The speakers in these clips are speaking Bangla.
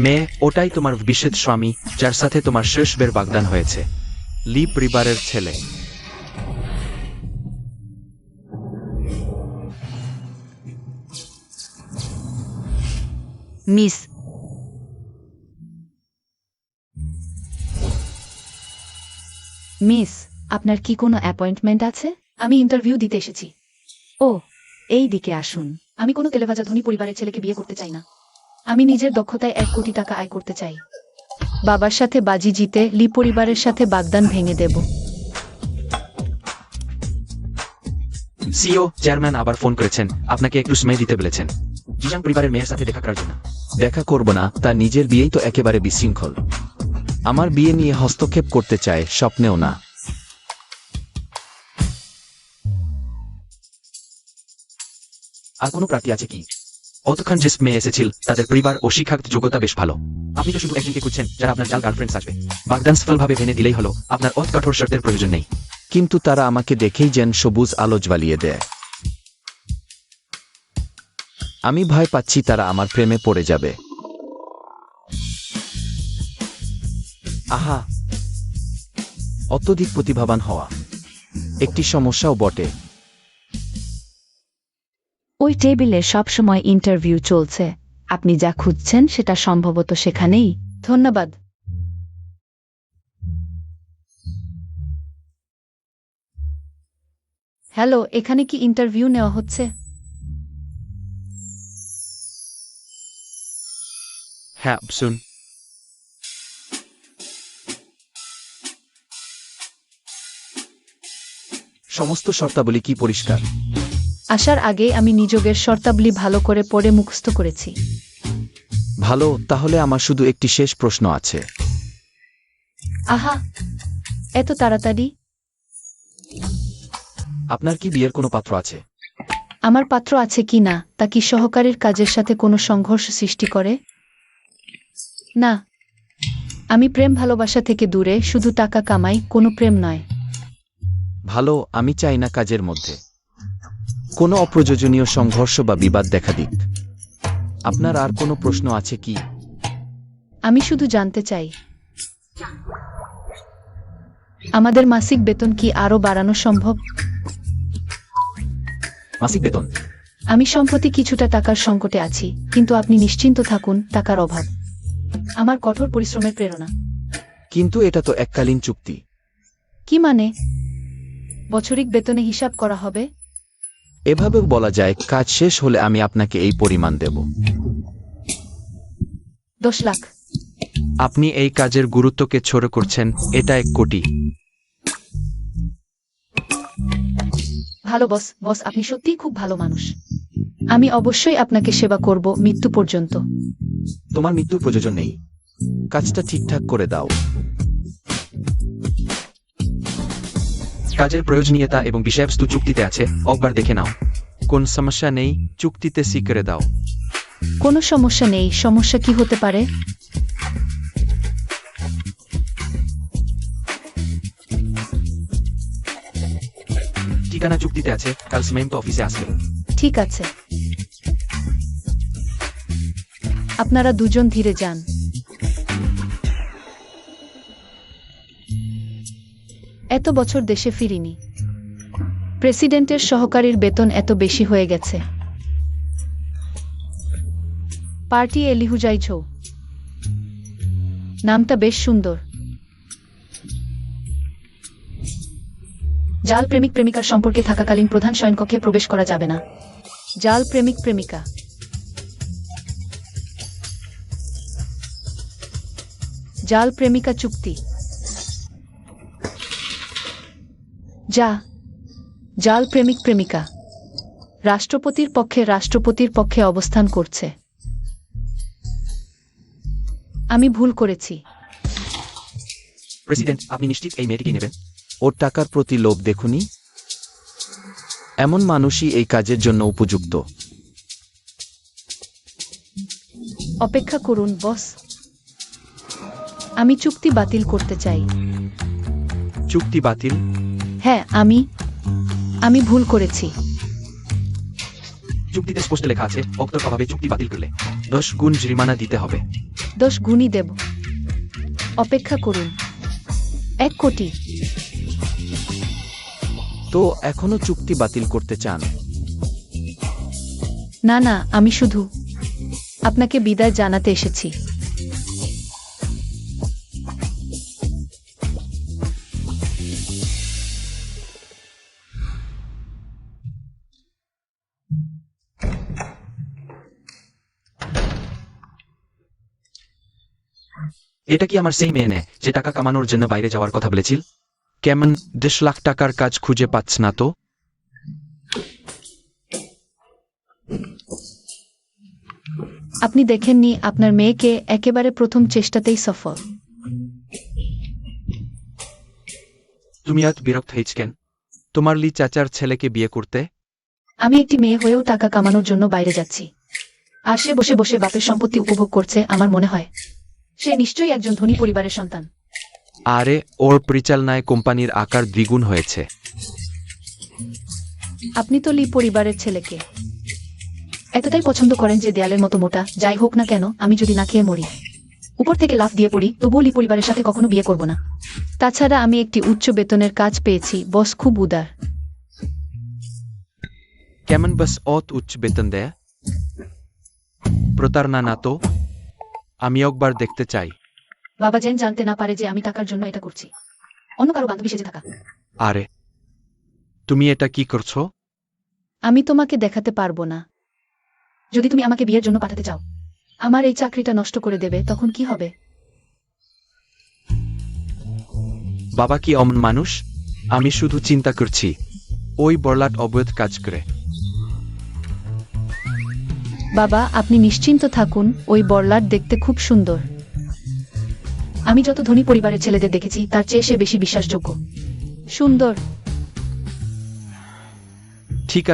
মেয়ে, ওটাই তোমার ভবিষ্যৎ স্বামী, যার সাথে তোমার শেষবার বাগদান হয়েছে। লি পরিবারের ছেলে। মিস মিস আপনার কি কোনো অ্যাপয়েন্টমেন্ট আছে? আমি ইন্টারভিউ দিতে এসেছি। ও, এই দিকে আসুন। আমি কোনো তেলেভাজা ধনী পরিবারের ছেলেকে বিয়ে করতে চাই না। আমি নিজের দক্ষতায় 1 কোটি টাকা আয় করতে চাই। বাবার সাথে বাজি জিতে লি পরিবারের সাথে বাগদান ভেঙে দেব। সিও চেয়ারম্যান আবার ফোন করেছেন, আপনাকে একটু সময় দিতে বলেছেন জিজাং পরিবারের মেয়ের সাথে দেখা করার জন্য। দেখা করব না, তার নিজের বিয়েই তো একেবারে বিশৃঙ্খল। আমার বিয়ে নিয়ে হস্তক্ষেপ করতে চায়, স্বপ্নেও না। আর কোনো প্রার্থী আছে কি? অতক্ষণ যে মেয়ে এসেছিল তাদের পরিবার ও শিক্ষাগত যোগ্যতা বেশ ভালো। আপনি তো শুধু একজনকে খুঁজছেন যারা আপনার জাল গার্লফ্রেন্ড আসবে। বাগদান সফলভাবে ভেঙে দিলেই হলো, আপনার অত কঠোর শর্তের প্রয়োজন নেই। কিন্তু তারা আমাকে দেখেই যেন সবুজ আলো জ্বালিয়ে দেয়। আমি ভয় পাচ্ছি তারা আমার প্রেমে পড়ে যাবে। আহা, অত্যধিক প্রতিভাবান হওয়া একটি সমস্যাও বটে। ওই টেবিলে সবসময় ইন্টারভিউ চলছে। আপনি যা খুঁজছেন সেটা সম্ভবত সেখানেই। ধন্যবাদ। হ্যালো, এখানে কি ইন্টারভিউ নেওয়া হচ্ছে? হ্যাঁ, শুন। সমস্ত শর্তাবলী কি পরিষ্কার? আসার আগে আমি নিযোগের শর্তাবলী ভালো করে পড়ে মুখস্থ করেছি। ভালো, তাহলে আমার শুধু একটি শেষ প্রশ্ন আছে। আহা, এত তাড়াতাড়ি? আপনার কি বিয়ের কোনো পাত্র আছে? আমার পাত্র আছে কি না তা কি সহকারীর কাজের সাথে কোনো সংঘর্ষ সৃষ্টি করে? না, আমি প্রেম ভালোবাসা থেকে দূরে, শুধু টাকা কামাই, কোনো প্রেম নয়। ভালো, আমি চাই না কাজের মধ্যে কোনো অপ্রয়োজনীয় সংঘর্ষ বা বিবাদ দেখা দিক। আপনার আর কোনো প্রশ্ন আছে কি? আমি শুধু জানতে চাই, আমাদের মাসিক বেতন কি আরো বাড়ানো সম্ভব? মাসিক বেতন? আমি সম্প্রতি কিছুটা টাকার সংকটে আছি, কিন্তু আপনি নিশ্চিন্ত থাকুন, টাকার অভাব আমার কঠোর পরিশ্রমের প্রেরণা। কিন্তু এটা তো এককালীন চুক্তি। কি মানে? বছরিক বেতনে হিসাব করা হবে? এভাবেও বলা যায়, কাজ শেষ হলে আমি আপনাকে এই পরিমাণ দেব। 10 লাখ? আপনি এই কাজের গুরুত্বকে ছোট করছেন, এটা 1 কোটি। ভালো বস, বস আপনি সত্যিই খুব ভালো মানুষ। আমি অবশ্যই আপনাকে সেবা করব মৃত্যু পর্যন্ত। তোমার মৃত্যুর প্রয়োজন নেই, কাজটা ঠিকঠাক করে দাও। কাজের প্রয়োজনীয়তা এবং বিষয়বস্তু চুক্তিতে আছে, একবার দেখে নাও। কোন সমস্যা নেই, চুক্তিতে সই করে দাও। কোনো সমস্যা নেই। সমস্যা কি হতে পারে? ঠিকানা চুক্তিতে আছে, কাল সিমেন্ট অফিসে আসবে। ঠিক আছে, আপনারা দুজন ধীরে যান। এত বছর দেশে ফিরিনি, প্রেসিডেন্টের সহকারীর বেতন এত বেশি হয়ে গেছে। পার্টি এলিহুজাইঝো, নামটা বেশ সুন্দর। জাল প্রেমিক প্রেমিকার সম্পর্কে থাকাকালীন প্রধান শয়নকক্ষে প্রবেশ করা যাবে না। জাল প্রেমিক প্রেমিকা, জাল প্রেমিকা চুক্তি। জাল প্রেমিক প্রেমিকা রাষ্ট্রপতির পক্ষে অবস্থান করছে। আমি ভুল করেছি। প্রেসিডেন্ট, আপনি নিশ্চিত এই মেয়েটিকে নেবেন? ওর টাকার প্রতি লোভ দেখুনি? এমন মানুষই এই কাজের জন্য উপযুক্ত। অপেক্ষা করুন বস, আমি চুক্তি বাতিল করতে চাই। চুক্তি বাতিল? হ্যাঁ, আমি ভুল করেছি। চুক্তিতে স্পষ্ট লেখা আছে, অক্তর অভাবে চুক্তি বাতিল করলে 10 গুণ জরিমানা দিতে হবে। 10 গুণই দেব। অপেক্ষা করুন। 1 কোটি। তো এখনো চুক্তি বাতিল করতে চান? না না, আমি শুধু আপনাকে বিদায় জানাতে এসেছি। এটা কি আমার সেই মেয়ে যে টাকা কামানোর জন্য বাইরে যাওয়ার কথা বলেছিল? কেমন 10 লাখ টাকার কাজ খুঁজে পাচ্ছ না তো? আপনি দেখেননি আপনার মেয়েকে একেবারে প্রথম চেষ্টাতেই সফল। তুমি এত বিরক্ত হয়েছ কেন? তোমার লি চাচার ছেলেকে বিয়ে করতে? আমি একটি মেয়ে হয়েও টাকা কামানোর জন্য বাইরে যাচ্ছি, আর সে বসে বসে বাপের সম্পত্তি উপভোগ করছে। আমার মনে হয় সে নিশ্চয়ই একজন ধনী পরিবারের সন্তান। আরে, ওর পরিচালনায় কোম্পানির আকার দ্বিগুণ হয়েছে। আপনি তো লি পরিবারের ছেলেকে এতটাই পছন্দ করেন যে দেয়ালের মতো মোটা যাই হোক না কেন, আমি যদি না খেয়ে মরি, উপর থেকে লাফ দিয়ে পড়ি, তবুও লি পরিবারের সাথে কখনো বিয়ে করব না। তাছাড়া আমি একটি উচ্চ বেতনের কাজ পেয়েছি, বস খুব উদার। কেমন বাস অত উচ্চ বেতন দেয়? প্রতারণা না তো? আমি একবার দেখতে চাই। বাবা যেন জানতে না পারে যে আমি টাকার জন্য এটা করছি। অন্য কারো বান্ধবী সেজে থাকা। আরে, তুমি এটা কি করছো? আমি তোমাকে দেখাতে পারবো না। যদি তুমি আমাকে বিয়ের জন্য পাঠাতে চাও, আমার এই চাকরিটা নষ্ট করে দেবে, তখন কি হবে? বাবা কি অমন মানুষ? আমি শুধু চিন্তা করছি, ওই বড়লাট অবৈধ কাজ করে। বাবা, আপনি নিশ্চিন্ত থাকুন, ওই বড়লাট দেখতে খুব সুন্দর। আমি যত ধনী পরিবারের ছেলেদের দেখেছি তার চেয়ে সে বেশি বিশ্বাসযোগ্য, সুন্দর। ঠিক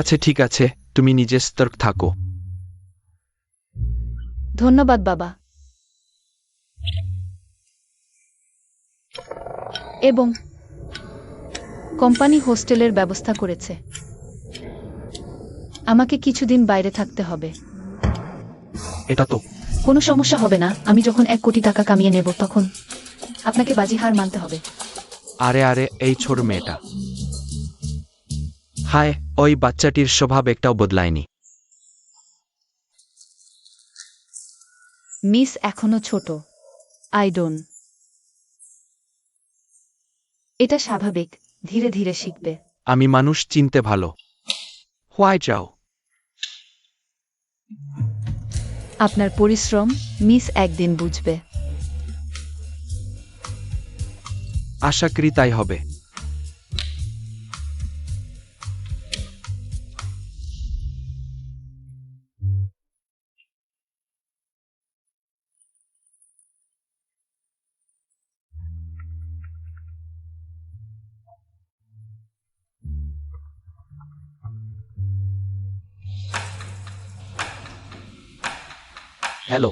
আছে, তুমি নিজে সতর্ক থাকো। ধন্যবাদ বাবা। এবং কোম্পানি হোস্টেলের ব্যবস্থা করেছে। আমাকে কিছুদিন বাইরে থাকতে হবে। এটা তো কোনো সমস্যা হবে না। আমি যখন 1 কোটি টাকা কামিয়ে নেব, তখন আপনাকে বাজি হার মানতে হবে। আরে, এই ছোট মেয়েটা। হায়, ওই বাচ্চাটির স্বভাব একটাও বদলায়নি। মিস এখনো ছোট। এটা স্বাভাবিক, ধীরে ধীরে শিখবে। আমি মানুষ চিনতে ভালো। হোয়াই যাও। আপনার পরিশ্রম মিস একদিন বুঝবে। আশা করি তাই হবে। হ্যালো,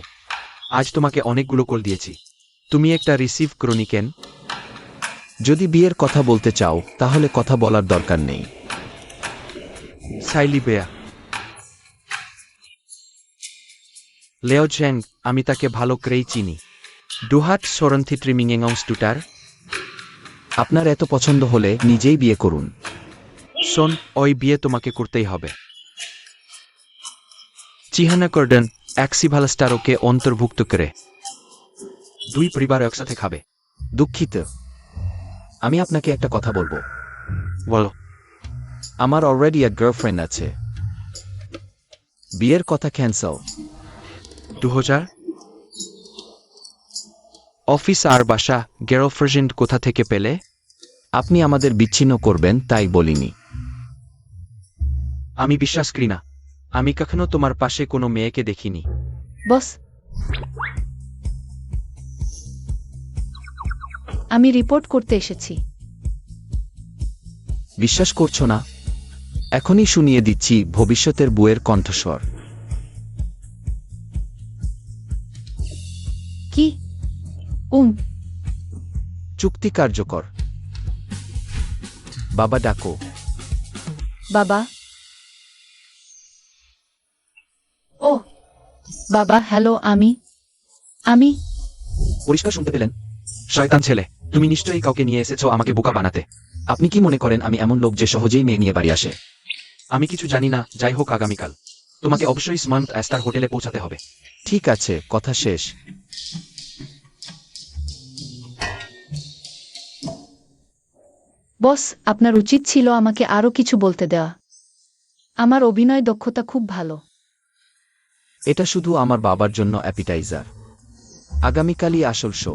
আজ তোমাকে অনেকগুলো কল দিয়েছি। তুমি একটা রিসিভ করনি কেন? যদি বিয়ের কথা বলতে চাও, তাহলে কথা বলার দরকার নেই। সাইলি বেয়া। লেও জ্যাং, আমি তাকে ভালো করেই চিনি। ডুহাট সরন্থি ট্রিমিংয়েং স্টুটার। আপনার এত পছন্দ হলে নিজেই বিয়ে করুন। শোন, ওই বিয়ে তোমাকে করতেই হবে। চিহানা কর্ডন অ্যাক্সিভালস্টার ওকে অন্তর্ভুক্ত করে। 2 পরিবার একসাথে খাবে। দুঃখিত, আমি আপনাকে একটা কথা বলবো। বলো। আমার অলরেডি এক গার্লফ্রেন্ড আছে। বিয়ের কথা ক্যান্সেল। 2000? অফিস আর বাসা, গার্লফ্রেন্ড কোথা থেকে পেলে? আপনি আমাদের বিচ্ছিন্ন করবেন তাই বলিনি। আমি বিশ্বাস করি না। আমি কখনো তোমার পাশে কোনো মেয়েকে দেখিনি। বস, আমি রিপোর্ট করতে এসেছি। বিশ্বাস করছো না? এখনই শুনিয়ে দিচ্ছি ভবিষ্যতের বউয়ের কণ্ঠস্বর। কি? চুক্তি কার্যকর। বাবা ডাকো। বাবা। ও বাবা হ্যালো, আমি পরিষ্কার শুনতে পেলেন? শয়তান ছেলে, তুমি নিশ্চয়ই কাউকে নিয়ে এসেছো আমাকে বোকা বানাতে। আপনি কি মনে করেন আমি এমন লোক যে সহজেই মেয়ে নিয়ে বাড়ি আসে? আমি কিছু জানি না, যাই হোক আগামীকাল তোমাকে অবশ্যই স্মার্ট অ্যাস্টার হোটেলে পৌঁছাতে হবে। ঠিক আছে, কথা শেষ। বস, আপনার উচিত ছিল আমাকে আরও কিছু বলতে দেওয়া। আমার অভিনয় দক্ষতা খুব ভালো। এটা শুধু আমার বাবার জন্য অ্যাপিটাইজার। আগামীকালই আসল শো।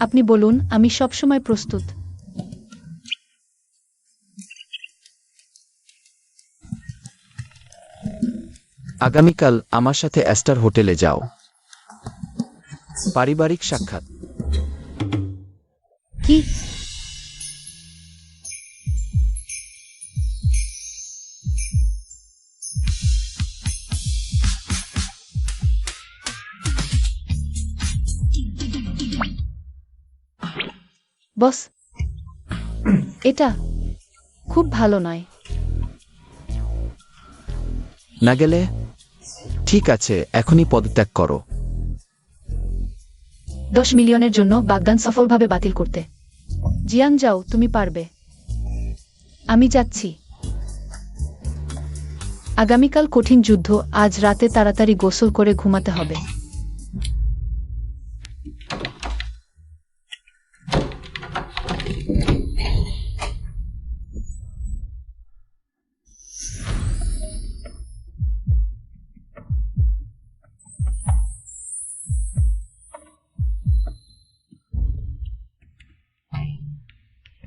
আপনি বলুন, আমি সবসময় প্রস্তুত। আগামীকাল আমার সাথে অ্যাস্টার হোটেলে যাও। পারিবারিক সাক্ষাৎ। কি? বস, এটা খুব ভালো নয়। না গেলে? ঠিক আছে, এখনই পদত্যাগ করো। 10 মিলিয়নের জন্য বাগদান সফলভাবে বাতিল করতে। জিয়ান যাও, তুমি পারবে। আমি যাচ্ছি। আগামীকাল কঠিন যুদ্ধ, আজ রাতে তাড়াতাড়ি গোসল করে ঘুমাতে হবে।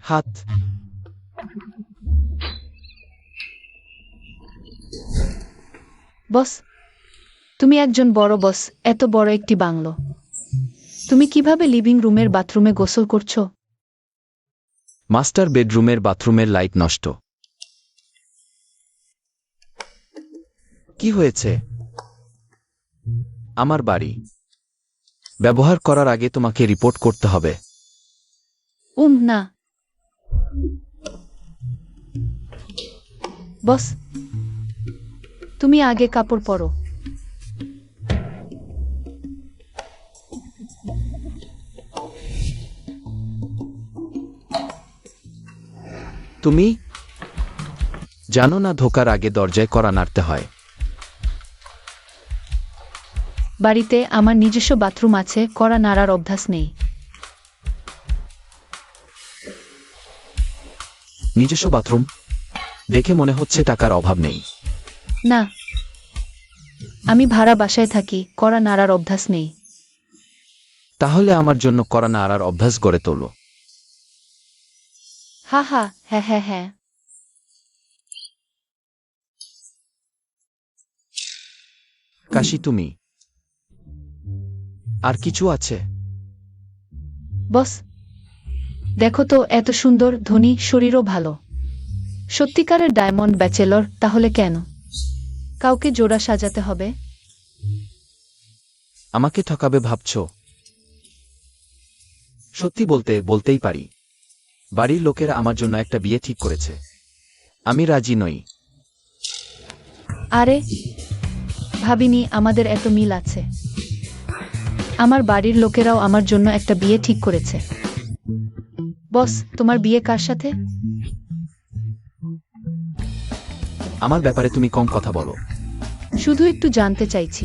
হাত। বস, তুমি একজন বড় বস, এত বড় একটি বাংলো। তুমি কিভাবে লিভিং রুমের বাথরুমে গোসল করছো? মাস্টার বেডরুমের বাথরুমের লাইট নষ্ট। কি হয়েছে? আমার বাড়ি। ব্যবহার করার আগে তোমাকে রিপোর্ট করতে হবে। না। বস, তুমি আগে কাপড় পরো। তুমি জানো না ঢোকার আগে দরজায় কড়া নাড়তে হয়? বাড়িতে আমার নিজস্ব বাথরুম আছে, কড়া নাড়ার অভ্যাস নেই। নিজস্ব বাথরুম? দেখে মনে হচ্ছে টাকার অভাব নেই। না, আমি ভাড়া বাসায় থাকি, কড়া নাড়ার অভ্যাস নেই। তাহলে আমার জন্য কড়া নাড়ার অভ্যাস গড়ে তোলো। হা হা, হ্যাঁ হ্যাঁ হ্যাঁ। কাশি তুমি। আর কিছু আছে? বস, দেখো তো, এত সুন্দর, ধনী, শরীরও ভালো। সত্যিকারের ডায়মন্ড ব্যাচেলর, তাহলে কেন কাউকে জোড়া সাজাতে হবে? আমাকে ঠকাবে ভাবছো? সত্যি বলতেই পারি, বাড়ির লোকেরা আমার জন্য একটা বিয়ে ঠিক করেছে। আমি রাজি নই। আরে, ভাবিনি আমাদের এত মিল আছে। আমার বাড়ির লোকেরাও আমার জন্য একটা বিয়ে ঠিক করেছে। বস, তোমার বিয়ে কার সাথে? আমার ব্যাপারে তুমি কম কথা বলো। শুধু একটু জানতে চাইছি।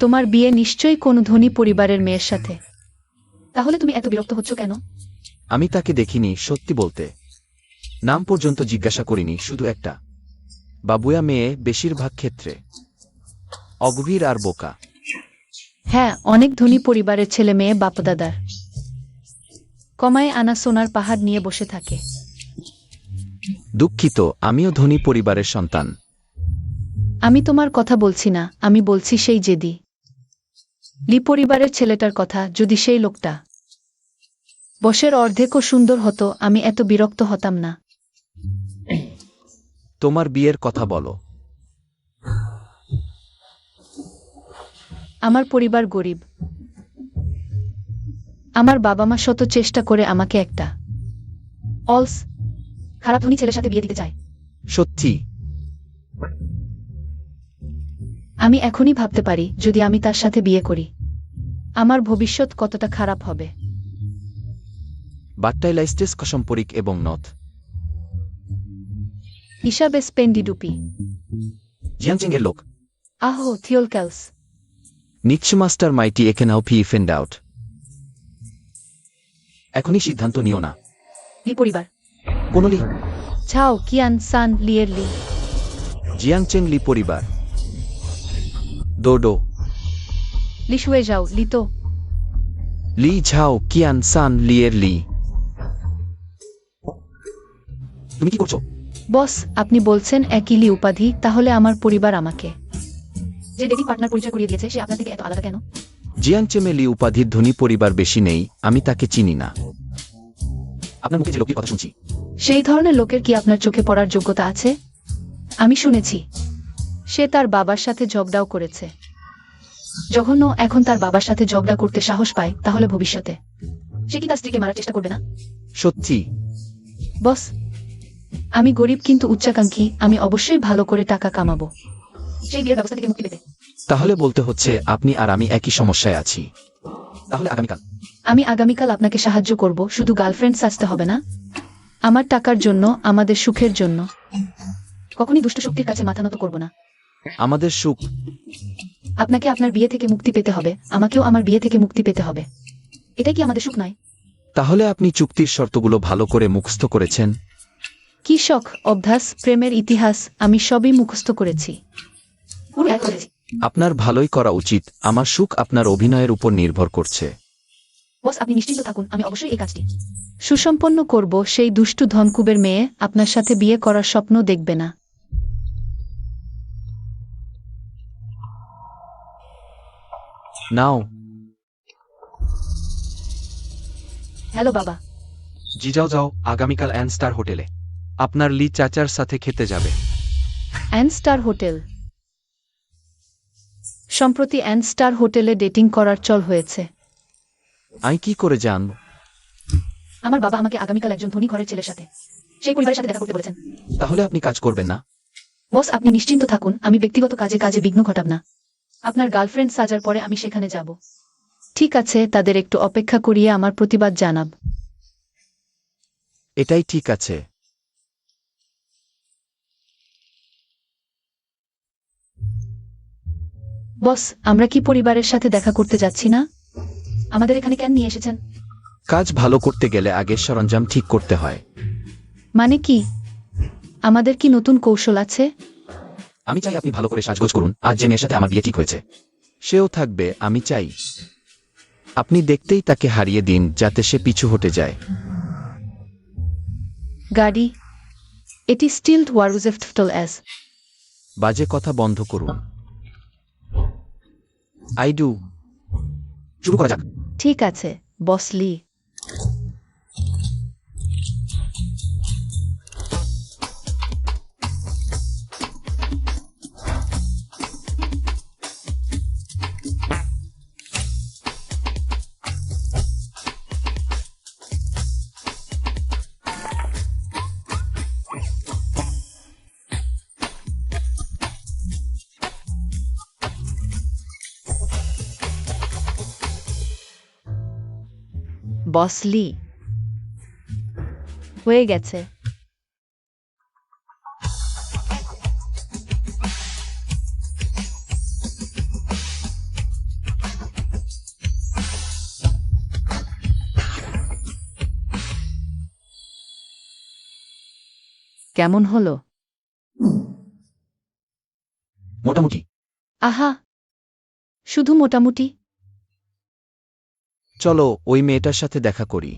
তোমার বিয়ে নিশ্চয়ই কোনো ধনী পরিবারের মেয়ের সাথে। তাহলে তুমি এত বিরক্ত হচ্ছ কেন? আমি তাকে দেখিনি, সত্যি বলতে। নাম পর্যন্ত জিজ্ঞাসা করিনি, শুধু একটা বাবুয়া মেয়ে, বেশিরভাগ ক্ষেত্রে অগভীর আর বোকা। হ্যাঁ, অনেক ধনী পরিবারের ছেলে মেয়ে বাপদাদার কমায় আনা সোনার পাহাড় নিয়ে বসে থাকে। দুঃখিত, আমিও ধনী পরিবারের সন্তান। আমি তোমার কথা বলছি না, আমি বলছি সেই জেদি লি পরিবারের ছেলেটার কথা। যদি সেই লোকটা বসের অর্ধেকও সুন্দর হতো, আমি এত বিরক্ত হতাম না। তোমার বিয়ের কথা বলো। আমার পরিবার গরিব। আমার বাবা মা শত চেষ্টা করে আমাকে একটা অলস খারাপ ধনী ছেলের সাথে বিয়ে দিতে চায়। সত্যি? আমি এখনই ভাবতে পারি যদি আমি তার সাথে বিয়ে করি আমার ভবিষ্যৎ কতটা খারাপ হবে। বাট্টাইলাইস্টেস কসম্পরিক এবং নথ হিসাবে স্পেন্ডিডুপি জিয়াংচেং এর লোক। আহো থিওলক্যালস নিচমাস্টার মাইটি একেনাও ফি ফেন্ড আউট এখনই সিদ্ধান্ত নিও না। লি পরিবার কোন লি? ছাও কিয়ান সান লিয়ের লি জিয়াংচেং লি পরিবার ডোডো লি শুয়ে যাও লিতো লি ঝাও কিয়ান সান লিয়ের লি। তুমি কি করছো? বস আপনি বলছেন একই লি উপাধি, তাহলে আমার পরিবার আমাকে যে ডেটিং পার্টনার পরিচয় করিয়ে দিয়েছে সে আপনার থেকে এত আলাদা কেন? জিয়াংচেমে লি উপাধির ধনী পরিবার বেশি নেই, আমি তাকে চিনি না। আপনার মুখে যে লোকটির কথা শুনছি, সেই ধরনের লোকের কি আপনার চোখে পড়ার যোগ্যতা আছে? আমি শুনেছি সে তার বাবার সাথে ঝগড়াও করেছে। জঘন্য, এখন তার বাবার সাথে ঝগড়া করতে সাহস পায়, তাহলে ভবিষ্যতে সে কি তার স্ত্রীকে মারার চেষ্টা করবে না? সত্যি? বস আমি গরিব কিন্তু উচ্চাকাঙ্ক্ষী, আমি অবশ্যই ভালো করে টাকা কামাবো সেই বিয়ের ব্যবস্থা থেকে মুক্তি পেতে। তাহলে বলতে হচ্ছে আপনি আর আমি একই সমস্যায় আছি। তাহলে আগামীকাল আমি আগামীকাল আপনাকে সাহায্য করব, শুধু গার্লফ্রেন্ড সাজতে হবে না, আমার টাকার জন্য, আমাদের সুখের জন্য। কখনই দুষ্ট শক্তির কাছে মাথা নত করব না। আমাদের সুখ। আপনাকে আপনার বিয়ে থেকে মুক্তি পেতে হবে, আমাকেও আমার বিয়ে থেকে মুক্তি পেতে হবে। এটাই কি আমাদের সুখ নয়? তাহলে আপনি চুক্তির শর্তগুলো ভালো করে মুখস্থ করেছেন? কি শখ, অভ্যাস, প্রেমের ইতিহাস আমি সবই মুখস্থ করেছি, পুরো এক করেছি। আপনার ভালোই করা উচিত, আমার সুখ আপনার অভিনয়ের উপর নির্ভর করছে। বস আপনি নিশ্চিন্ত থাকুন, আমি অবশ্যই এই কাজটি সুসম্পন্ন করব। সেই দুষ্টু ধনকুবের মেয়ে আপনার সাথে বিয়ে করার স্বপ্ন দেখবে না। নাও। হ্যালো বাবা। জি যাও যাও, আগামীকাল অ্যান স্টার হোটেলে। আপনার লি চাচার সাথে খেতে যাবে। An star hotel? সম্প্রতি অ্যান স্টার হোটেলে ডেটিং করার চল হয়েছে। আমি কি করে জানব? আমার বাবা আমাকে আগামীকাল একজন ধনী ঘরের ছেলের সাথে, সেই পরিবারের সাথে দেখা করতে বলেছেন। তাহলে আপনি কাজ করবেন না? বস আপনি নিশ্চিন্ত থাকুন, আমি ব্যক্তিগত কাজে বিঘ্ন ঘটাব না। আপনার গার্লফ্রেন্ড সাজার পরে আমি সেখানে যাব। ঠিক আছে, তাদের একটু অপেক্ষা করিয়ে আমার প্রতিবাদ জানাব। এটাই ঠিক আছে। বস আমরা কি পরিবারের সাথে দেখা করতে যাচ্ছি না? আমাদের এখানে কেন নিয়ে এসেছেন? কাজ ভালো করতে গেলে আগে সরঞ্জাম ঠিক করতে হয়। মানে কি? আমাদের কি নতুন কৌশল আছে? আমি চাই আপনি ভালো করে সাজগোজ করুন। আজ যে মেয়ের সাথে আমার বিয়ে ঠিক হয়েছে সেও থাকবে, আমি চাই। আপনি দেখতেই তাকে হারিয়ে দিন যাতে সে পিছু হটে যায়। গাড়ি এটি স্টিলড ওয়ারুজেফটল অ্যাস। বাজে কথা বন্ধ করুন। I do. শুরু করা যাক। ঠিক আছে বস লি। বস লি হয়ে গেছে। কেমন হলো? মোটামুটি। আহা, শুধু মোটামুটি? চলো ওই মেয়েটার সাথে দেখা করি।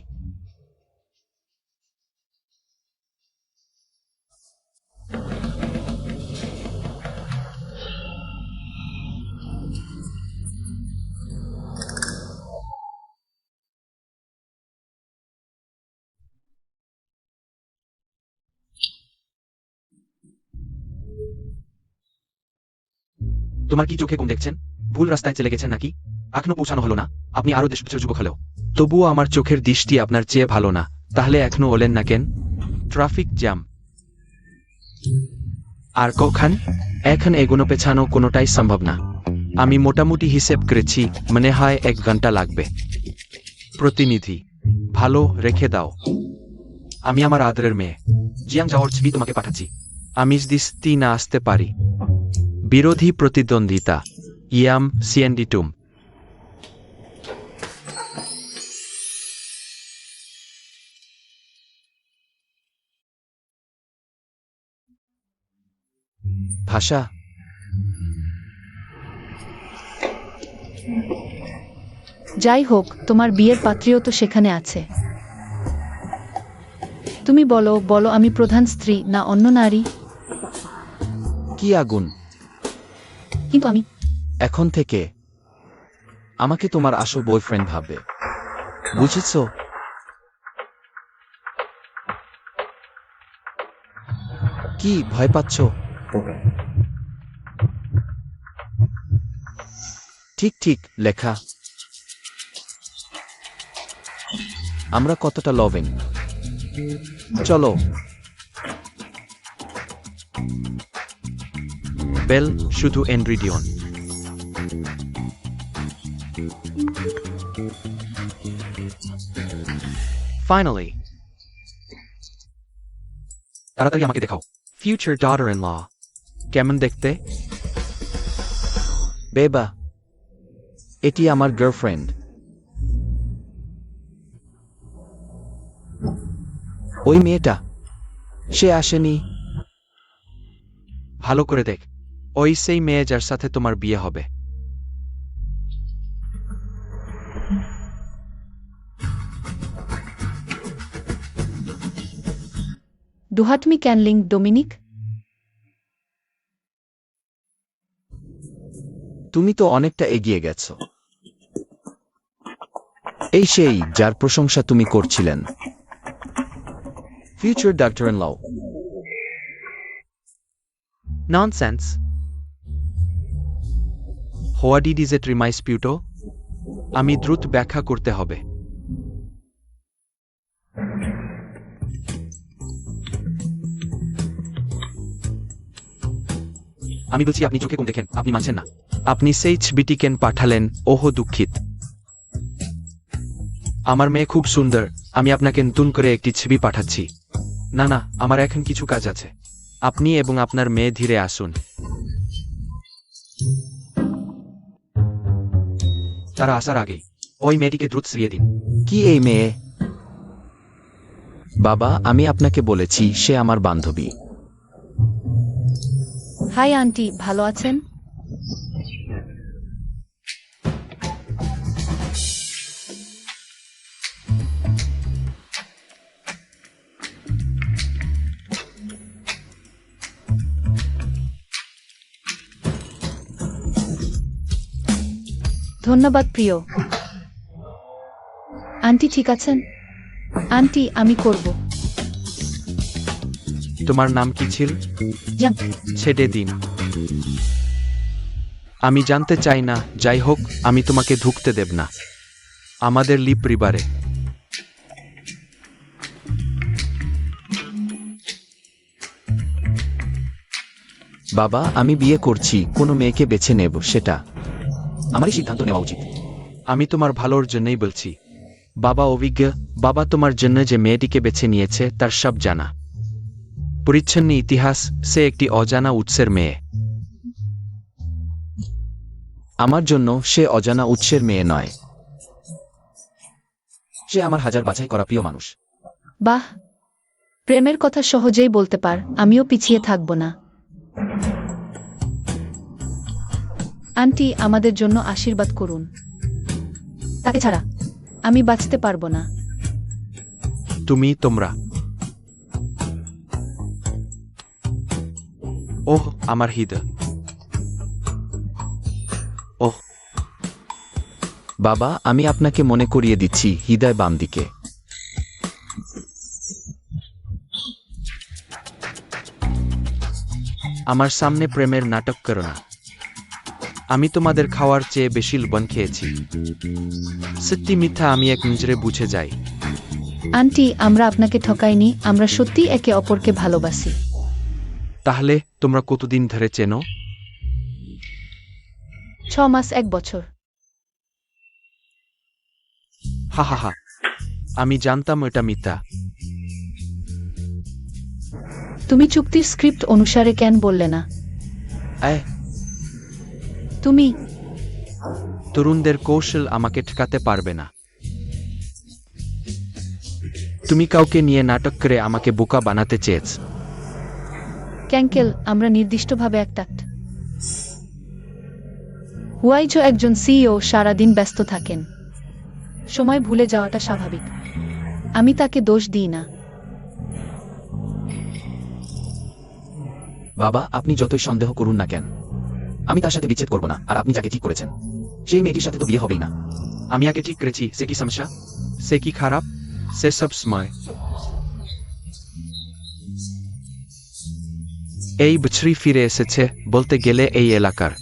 তোমার কি চোখে কম দেখছেন? ভুল রাস্তায় চলে গেছেন নাকি? এখনো পৌঁছানো হলো না। আপনি আরো 10 বছর যুবক হলেও। তবুও আমার চোখের দৃষ্টি আপনার চেয়ে ভালো না। তাহলে এখনো ওলেন না কেন? Traffic jam. আর কখন? এখন এগোনো পেছানো কোনোটাই সম্ভব না। আমি মোটামুটি হিসেব করেছি, মনে হয় 1 ঘন্টা লাগবে। প্রতিনিধি, ভালো, রেখে দাও। আমি আমার আদরের মেয়ে জিয়াং যাওয়ার ছবি তোমাকে পাঠাচ্ছি। আমি দিস্তি না আসতে পারি। বিরোধী প্রতিদ্বন্দ্বিতা, ইয়াম সিএনডিটুম। ভাষা, যাই হোক, তোমার বিয়ের পাত্রীও তো সেখানে আছে। তুমি বলো বলো, আমি প্রধান স্ত্রী না অন্য নারী? কি আগুন! কিন্তু আমি এখন থেকে আমাকে তোমার আসল বয়ফ্রেন্ড ভাববে, বুঝেছ? কি ভয় পাচ্ছ? ঠিক ঠিক লেখা। আমরা কতটা লবেন? চলো। বেল শুধু এনরিডিয়ন। Finally, তাড়াতাড়ি আমাকে দেখাও। future daughter-in-law. কেমন দেখতে? বেবা, এটি আমার গার্লফ্রেন্ড। ওই মেয়েটা, সে আসেনি। ভালো করে দেখ, ওই সেই মেয়ে যার সাথে তোমার বিয়ে হবে। ডুহাটমি ক্যানলিং ডোমিনিক। তুমি তো অনেকটা এগিয়ে গেছো। এই সেই যার প্রশংসা তুমি করছিলেন। Future doctor in law. Nonsense. What is it রিমাইস পিউটো? আমি দ্রুত ব্যাখ্যা করতে হবে। আমি বলছি আপনি চোখে কম দেখেন, আপনি মানছেন না। আপনি সেই ছবিটি কেন পাঠালেন? ওহ দুঃখিত। আমার মেয়ে খুব সুন্দর, আমি আপনাকে নতুন করে একটি ছবি পাঠাচ্ছি। না না, আমার এখন কিছু কাজ আছে। আপনি এবং আপনার মেয়ে ধীরে আসুন। তারা আসার আগেই ওই মেয়েটিকে দ্রুত সরিয়ে দিন। কি এই মেয়ে? বাবা, আমি আপনাকে বলেছি সে আমার বান্ধবী। হাই আন্টি, ভালো আছেন? ধন্যবাদ প্রিয়। আন্টি ঠিক আছেন? আন্টি, আমি করব। তোমার নাম কি ছিল? যান। ছেড়ে দিন। আমি জানতে চাই না। যাই হোক, আমি তোমাকে ঢুকতে দেব না আমাদের লি পরিবারে। বাবা, আমি বিয়ে করছি, কোনো মেয়েকে বেছে নেব, সেটা আমারই সিদ্ধান্ত নেওয়া উচিত। আমি তোমার ভালোর জন্যই বলছি। বাবা অভিজ্ঞ, বাবা তোমার জন্য যে মেয়েটিকে বেছে নিয়েছে তার সব জানা। পরিচ্ছন্ন ইতিহাস, সে একটি অজানা উৎসের মেয়ে। আমার জন্য সে অজানা উৎসের মেয়ে নয়। সে আমার হাজার বাছাই করা প্রিয় মানুষ। বাহ, প্রেমের কথা সহজেই বলতে পার। আমিও পিছিয়ে থাকব না। আন্টি, আমাদের জন্য আশীর্বাদ করুন। তাকে ছাড়া আমি বাঁচতে পারবো না। তোমরা। ওহ আমার হৃদয়। ওহ বাবা, আমি আপনাকে মনে করিয়ে দিচ্ছি, হৃদয় বাম দিকে। আমার সামনে প্রেমের নাটক করো না। আমি তোমাদের খাওয়ার চেয়ে বেশি লবণ খেয়েছি। সত্যি মিথ্যা আমি এক নজরে বুঝে যাই। আন্টি, আমরা আপনাকে ঠকাইনি। আমরা সত্যি একে অপরকে ভালোবাসি। তাহলে তোমরা কতদিন ধরে চেনো? 6 মাস 1 বছর। হা হা হা, আমি জানতাম এটা মিথ্যা। তুমি চুক্তির স্ক্রিপ্ট অনুসারে কেন বললে না? আয়, তুমি তরুণদের কৌশল আমাকে ঠেকাতে পারবে না। তুমি কাউকে নিয়ে নাটক করে আমাকে বোকা বানাতে চেয়েছ। ক্যাঙ্কেল, আমরা নির্দিষ্টভাবে একটা হুয়াইজো একজন সিইও সারাদিন ব্যস্ত থাকেন। সময় ভুলে যাওয়াটা স্বাভাবিক। আমি তাকে দোষ দিই না। বাবা, আপনি যতই সন্দেহ করুন না কেন, আমি তার সাথে বিচ্ছেদ করব না। আর আপনি যাকে ঠিক করেছেন সেই মেয়েটির সাথে তো বিয়ে হবেই না। আমি আগে ঠিক করেছি, সে কি সমস্যা? সে কি খারাপ? সে সব সময় এই বছরই ফিরে এসেছে, বলতে গেলে এই এলাকার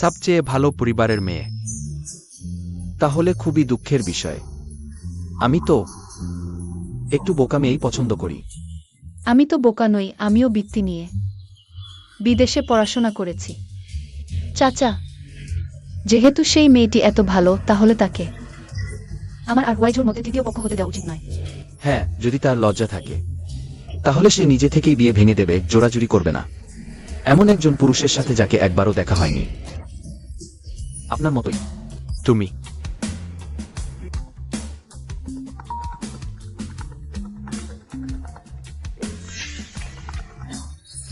সবচেয়ে ভালো পরিবারের মেয়ে। তাহলে খুবই দুঃখের বিষয়। আমি তো একটু বোকা মেয়েই পছন্দ করি। আমি তো বোকা নই, আমিও বৃত্তি নিয়ে বিদেশে পড়াশোনা করেছি। চাচা, যেহেতু সেই মেয়েটি এত ভালো, তাহলে তাকে আমার আর হুয়াইজোর মধ্যে তৃতীয় পক্ষ হতে দেওয়া উচিত নয়। হ্যাঁ, যদি তার লজ্জা থাকে তাহলে সে নিজে থেকেই বিয়ে ভেঙে দেবে, জোরাজুরি করবে না। এমন একজন পুরুষের সাথে যাকে একবারও দেখা হয়নি। আপনার মতোই। তুমি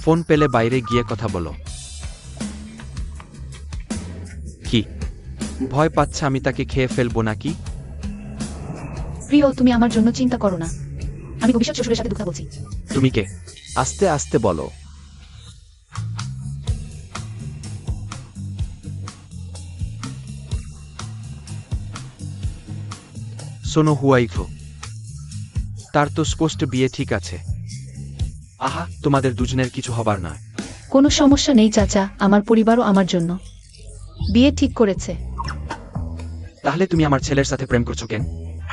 ফোন পেলে বাইরে গিয়ে কথা বলো। কি ভয় পাচ্ছে আমি তাকে খেয়ে ফেলবো নাকি? প্রিয়, তুমি আমার জন্য চিন্তা করো না। আমি ভবিষ্যৎ শ্বশুরের সাথে দুঃখ বলছি। তুমি কে? আস্তে আস্তে বলো। শোনো হুয়াইফো, তার তো স্পষ্ট বিয়ে ঠিক আছে। আহা, তোমাদের দুজনের কিছু হবার নয়। কোনো সমস্যা নেই চাচা, আমার পরিবারও আমার জন্য বিয়ে ঠিক করেছে। তাহলে তুমি আমার ছেলের সাথে প্রেম করছো কেন?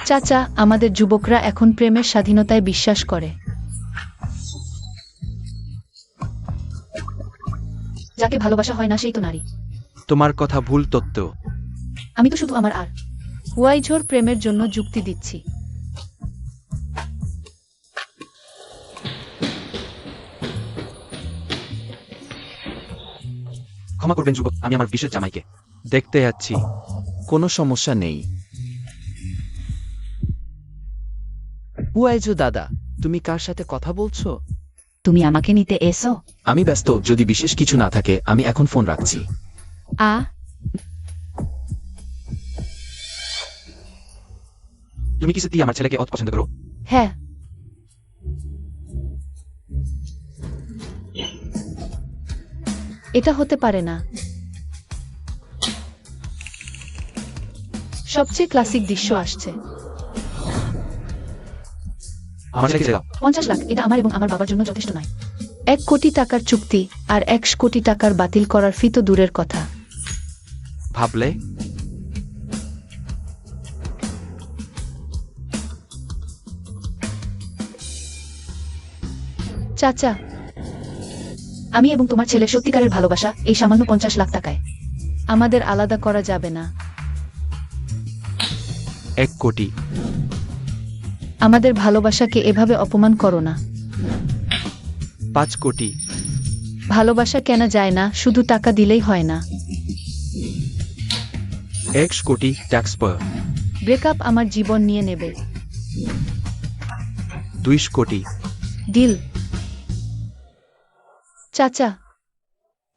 চাচা, আমাদের যুবকরা এখন প্রেমের স্বাধীনতায় বিশ্বাস করে। যাকে ভালোবাসা হয় না সেই তো নারী। তোমার কথা ভুল তত্ত্ব। আমি তো শুধু আমার আর হুয়াইঝোর প্রেমের জন্য যুক্তি দিচ্ছি। ক্ষমা করবেন যুবক, আমি আমার বিশেষ জামাইকে দেখতে যাচ্ছি। কোনো সমস্যা নেই। হুয়াইজো দাদা, তুমি কার সাথে কথা বলছো? তুমি আমাকে নিতে এসো? আমি ব্যস্ত, যদি বিশেষ কিছু না থাকে আমি এখন ফোন রাখছি। আ তুমি কি সত্যি আমার ছেলেকে অত পছন্দ করো? হ্যাঁ, এটা হতে পারে না। সবচেয়ে ক্লাসিক দৃশ্য আসছে। আমার ছেলেকে ছেড়ে দাও। 50 লাখ, এটা আমার এবং আমার বাবার জন্য যথেষ্ট নয়। 1 কোটি টাকার চুক্তি আর 1 কোটি টাকার বাতিল করার ফি তো দূরের কথা। ভাবলে চাচা, আমি এবং তোমার ছেলে সত্যিকারের ভালোবাসা এই সামান্য 50 লাখ টাকায় আমাদের আলাদা করা যাবে না। 1 কোটি। আমাদের ভালোবাসাকে এভাবে অপমান করো না। 5 কোটি। ভালোবাসা কেনা যায় না, শুধু টাকা দিলেই হয় না। 1 কোটি ট্যাক্স পার। ব্রেকআপ আমার জীবন নিয়ে নেবে। 2 কোটি। ডিল। চাচা,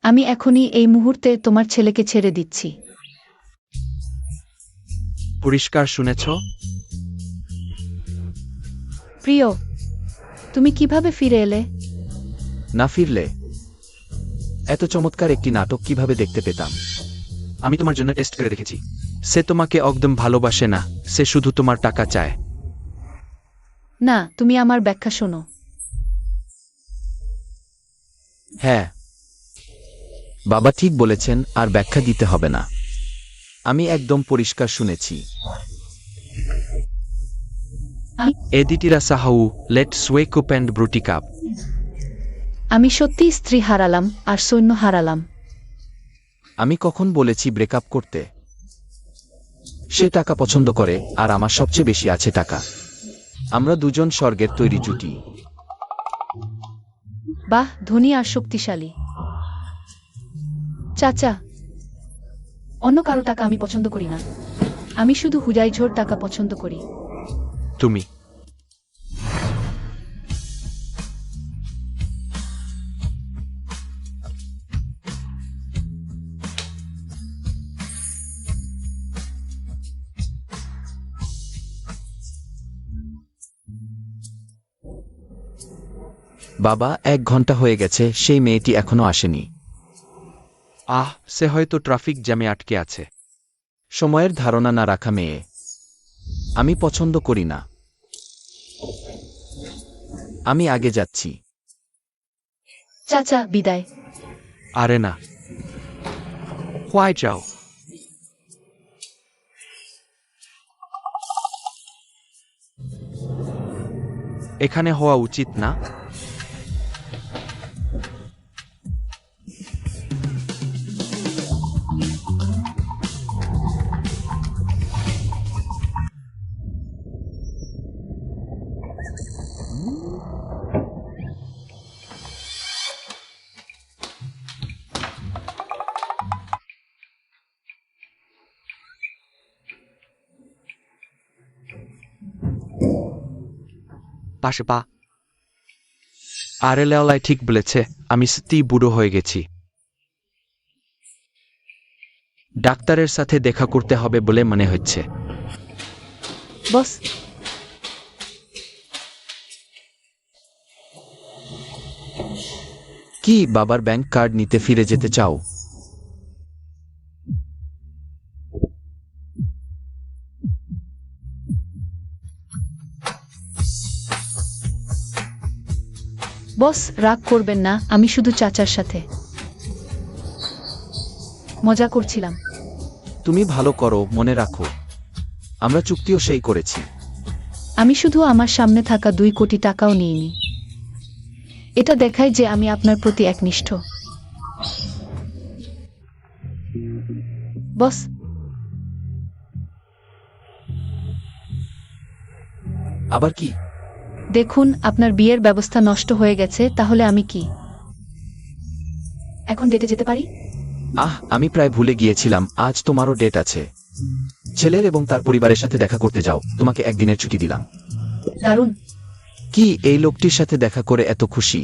আমি এখনই এই মুহূর্তে তোমার ছেলেকে ছেড়ে দিচ্ছি। পরিষ্কার শুনেছ? প্রিয়, তুমি কিভাবে ফিরে এলে? না ফিরলে এত চমৎকার একটি নাটক কিভাবে দেখতে পেতাম? আমি তোমার জন্য টেস্ট করে দেখেছি। সে তোমাকে একদম ভালোবাসে না, সে শুধু তোমার টাকা চায়। না, তুমি আমার ব্যাখ্যা শোনো। হ্যাঁ, বাবা ঠিক বলেছেন, আর ব্যাখ্যা দিতে হবে না। আমি একদম পরিষ্কার শুনেছি। Editira sahau, let's wake up and brutik up. আমি সত্যি স্ত্রী হারালাম আর সৈন্য হারালাম। আমি কখন বলেছি ব্রেকআপ করতে? সে টাকা পছন্দ করে আর আমার সবচেয়ে বেশি আছে টাকা। আমরা দুজন স্বর্গের তৈরি জুটি। বাহ, ধনী আর শক্তিশালী। চাচা, অন্য কারো টাকা আমি পছন্দ করি না। আমি শুধু হুজাইঝোর টাকা পছন্দ করি। তুমি বাবা, 1 ঘন্টা হয়ে গেছে, সেই মেয়েটি এখনো আসেনি। সে হয়তো ট্রাফিক জ্যামে আটকে আছে। সময়ের ধারণা না রাখা মেয়ে। আমি পছন্দ করি না। আমি আগে যাচ্ছি। চাচা, বিদায়। আরে না, হোয়াই যাও। এখানে হওয়া উচিত না। পাশে পা। আরে লেওলাই ঠিক বলেছে, আমি সত্যিই বুড়ো হয়ে গেছি। ডাক্তারের সাথে দেখা করতে হবে বলে মনে হচ্ছে। বস, কি বাবার ব্যাংক কার্ড নিতে ফিরে যেতে চাও? বস, রাগ করবেন না, আমি শুধু চাচার সাথে মজা করছিলাম। তুমি ভালো করো, মনে রাখো আমরা চুক্তিও সেই করেছি। আমি শুধু আমার সামনে থাকা 2 কোটি টাকাও নিইনি। এটা দেখায় যে আমি আপনার প্রতি একনিষ্ঠ। বস, আবার কি? দেখুন, আপনার বিয়ের ব্যবস্থা নষ্ট হয়ে গেছে। তাহলে আমি কি এখন ডেটে যেতে পারি? আমি প্রায় ভুলে গিয়েছিলাম, আজ তোমারও ডেট আছে। ছেলের এবং তার পরিবারের সাথে দেখা করতে যাও। তোমাকে 1 দিনের ছুটি দিলাম। দারুণ। কি এই লোকটির সাথে দেখা করে এত খুশি?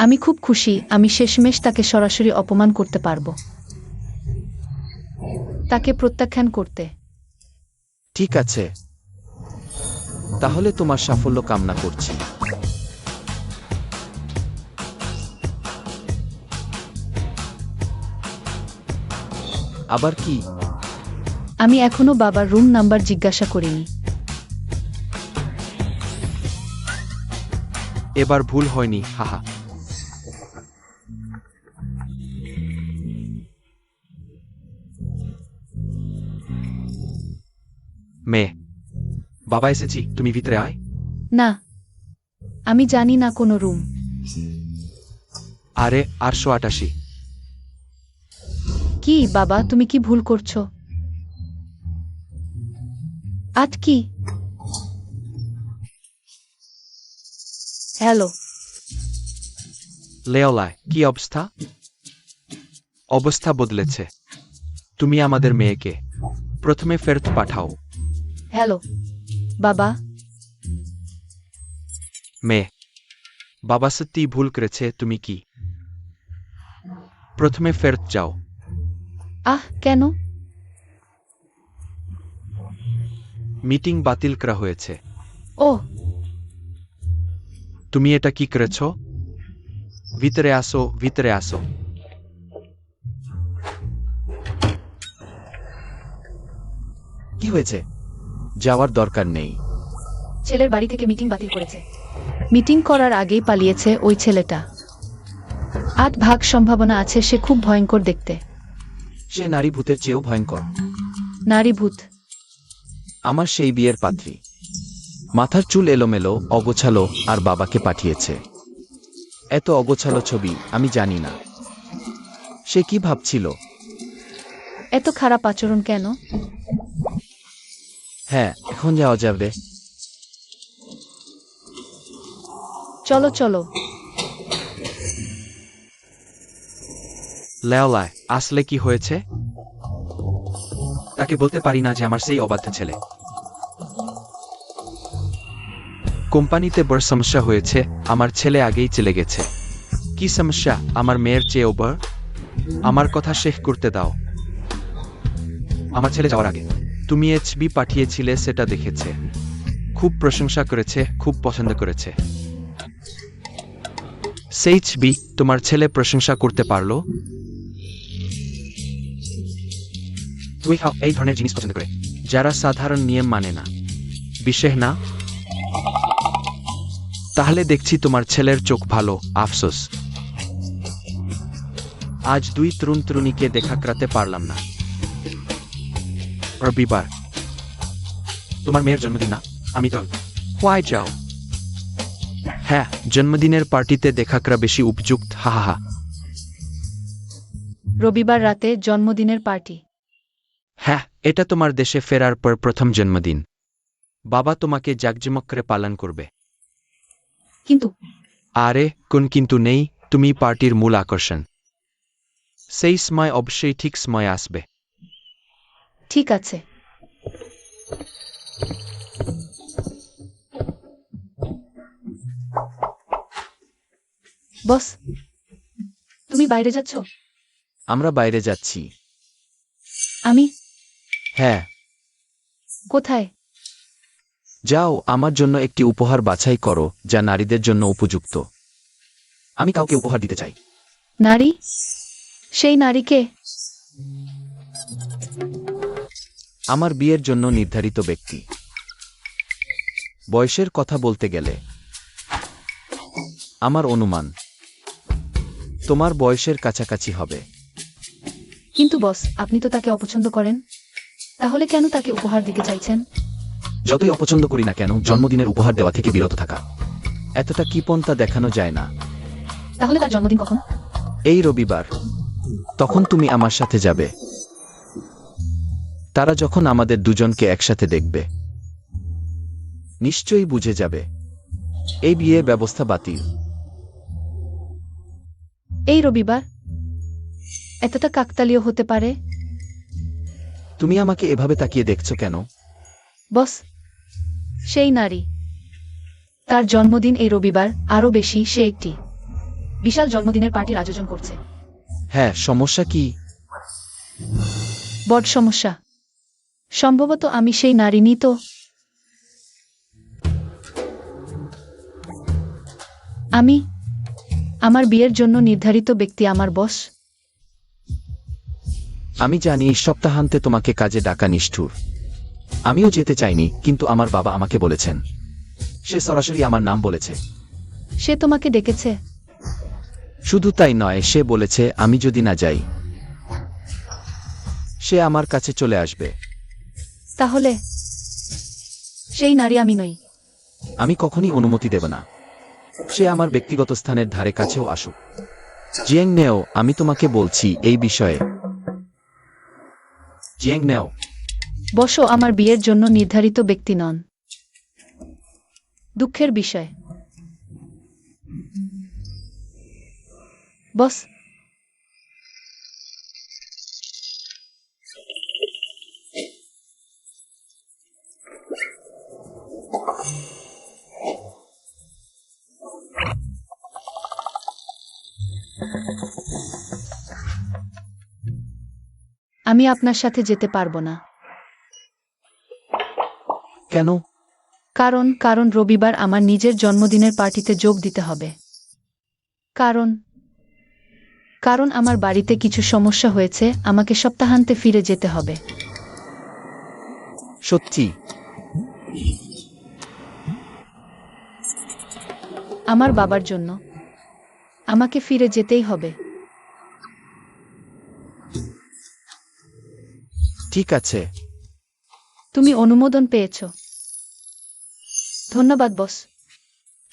আমি খুব খুশি। আমি শেষমেশ তাকে সরাসরি অপমান করতে পারবো, তাকে প্রত্যাখ্যান করতে। ঠিক আছে, তাহলে তোমার সাফল্য কামনা করছি। আবার কি? আমি এখনো বাবার রুম নাম্বার জিজ্ঞাসা করিনি। এবার ভুল হয়নি, হাহা। মেয়ে, বাবা এসেছি, তুমি ভিতরে আয়। না, আমি জানি না কোনো রুম। আরে 888। কি বাবা, তুমি কি ভুল করছো? আজ কি? হ্যালো। লেওলায়, কি অবস্থা? অবস্থা বদলেছে। তুমি আমাদের মেয়েকে প্রথমে ফেরত পাঠাও। হ্যালো বাবা। মেয়ে, বাবা সত্যিই ভুল করেছে। তুমি কি প্রথমে ফেরত যাও। কেন? মিটিং বাতিল করা হয়েছে। ও, তুমি এটা কি করেছ? ভিতরে আসো, ভিতরে আসো। কি হয়েছে? যাওয়ার দরকার নেই। ছেলের বাড়ি থেকে মিটিং বাতিল করেছে। মিটিং করার আগেই পালিয়েছে ওই ছেলেটা। 8 ভাগ সম্ভাবনা আছে সে খুব ভয়ঙ্কর দেখতে। সে নারী ভূতের চেয়েও ভয়ঙ্কর। নারী ভূত? আমার সেই বিয়ের পাত্রী। মাথার চুল এলোমেলো, অগোছালো, আর বাবাকে পাঠিয়েছে। এত অগোছালো ছবি আমি জানি না সে কি ভাবছিল। এত খারাপ আচরণ কেন? হ্যাঁ, এখন যাওয়া যাবে। চলো চলো। লেওলায় আসলে কি হয়েছে? তাকে বলতে পারি না যে আমার সেই অবাধ্য ছেলে। কোম্পানিতে বড় সমস্যা হয়েছে, আমার ছেলে আগেই চলে গেছে। কি সমস্যা? আমার মেয়ের চেয়েও বড়। আমার কথা শেষ করতে দাও। আমার ছেলে যাওয়ার আগে তুমি ছবি পাঠিয়েছিলে, সেটা দেখেছে, খুব প্রশংসা করেছে, খুব পছন্দ করেছে। সেই ছবি তোমার ছেলে প্রশংসা করতে পারলো? তুই এই ধরনের জিনিস পছন্দ করে যারা সাধারণ নিয়ম মানে না, বিশেষ না। তাহলে দেখছি তোমার ছেলের চোখ ভালো। আফসোস, আজ দুই তরুণ তরুণীকে দেখা করাতে পারলাম না। রবিবার তোমার মেয়ের জন্মদিন না? আমি তো হোয়াই যাও। হ্যাঁ, জন্মদিনের পার্টিতে দেখা করা বেশি উপযুক্ত। হা হা হা। রবিবার রাতে জন্মদিনের পার্টি? হ্যাঁ, এটা তোমার দেশে ফেরার পর প্রথম জন্মদিন। বাবা তোমাকে জাঁকজমক করে পালন করবে। কিন্তু আরে কোন কিন্তু নেই, তুমি পার্টির মূল আকর্ষণ। সেই সময় অবশ্যই ঠিক সময় আসবে। ঠিক আছে। বস, তুমি বাইরে যাচ্ছ? আমরা বাইরে যাচ্ছি। আমি? হ্যাঁ, কোথায়? যাও, আমার জন্য একটি উপহার বাছাই করো যা নারীদের জন্য উপযুক্ত। আমি কাউকে উপহার দিতে চাই। নারী? সেই নারীকে? আমার বিয়ের জন্য নির্ধারিত ব্যক্তি। বয়সের কথা বলতে গেলে আমার অনুমান তোমার বয়সের কাছাকাছি হবে। কিন্তু বস, আপনি তো তাকে অপছন্দ করেন, তাহলে কেন তাকে উপহার দিতে চাইছেন? যতই অপছন্দ করি না কেন, জন্মদিনের উপহার দেওয়া থেকে বিরত থাকা এতটা কিপণতা দেখানো যায় না। তাহলে তার জন্মদিন কখন? এই রবিবার। তখন তুমি আমার সাথে যাবে। তারা যখন আমাদের দুজনকে একসাথে দেখবে নিশ্চয়ই বুঝে যাবে এই বিয়ে ব্যবস্থা বাতিল। এই রবিবার? এতটা কাকতালীয় হতে পারে? তুমি আমাকে এভাবে তাকিয়ে দেখছো কেন? বস, সেই নারী, তার জন্মদিন এই রবিবার, আরো বেশি সে একটি বিশাল জন্মদিনের পার্টির আয়োজন করছে। হ্যাঁ, সমস্যা কি? বড় সমস্যা। সম্ভবত আমি সেই নারী নি তো? আমি? আমার বিয়ের জন্য নির্ধারিত ব্যক্তি আমার বস? আমি জানি সপ্তাহান্তে তোমাকে কাজে ডাকা নিষ্ঠুর। আমিও যেতে চাইনি, কিন্তু আমার বাবা আমাকে বলেছেন। সে সরাসরি আমার নাম বলেছে। সে তোমাকে ডেকেছে? শুধু তাই নয়, সে বলেছে আমি যদি না যাই সে আমার কাছে চলে আসবে। তাহলে সেই নারী আমি নই। আমি কখনই অনুমতি দেব না সে আমার ব্যক্তিগত স্থানের ধারে কাছেও আসুক। জিয়েং নেও, আমি তোমাকে বলছি এই বিষয়ে। জিয়েং নেও। বসো আমার বিয়ের জন্য নির্ধারিত ব্যক্তি নন। দুঃখের বিষয়। বস, আমি আপনার সাথে যেতে পারবো না। কেন? কারণ রবিবার আমার নিজের জন্মদিনের পার্টিতে যোগ দিতে হবে। কারণ আমার বাড়িতে কিছু সমস্যা হয়েছে, আমাকে সপ্তাহান্তে ফিরে যেতে হবে। সত্যি? আমার বাবার জন্য আমাকে ফিরে যেতেই হবে। ঠিক আছে। তুমি অনুমোদন পেয়েছ? ধন্যবাদ বস।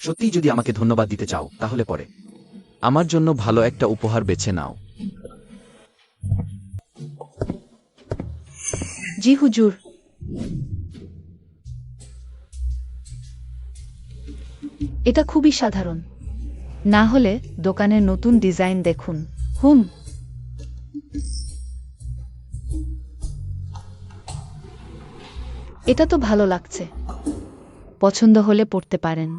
সত্যি যদি আমাকে ধন্যবাদ দিতে চাও তাহলে পরে। আমার জন্য ভালো একটা উপহার বেছে নাও। জি হুজুর। এটা খুবই সাধারণ। না হলে দোকানের নতুন ডিজাইন দেখুন। হুম। এটা তো ভালো লাগছে। পছন্দ হলে পড়তে পারেন।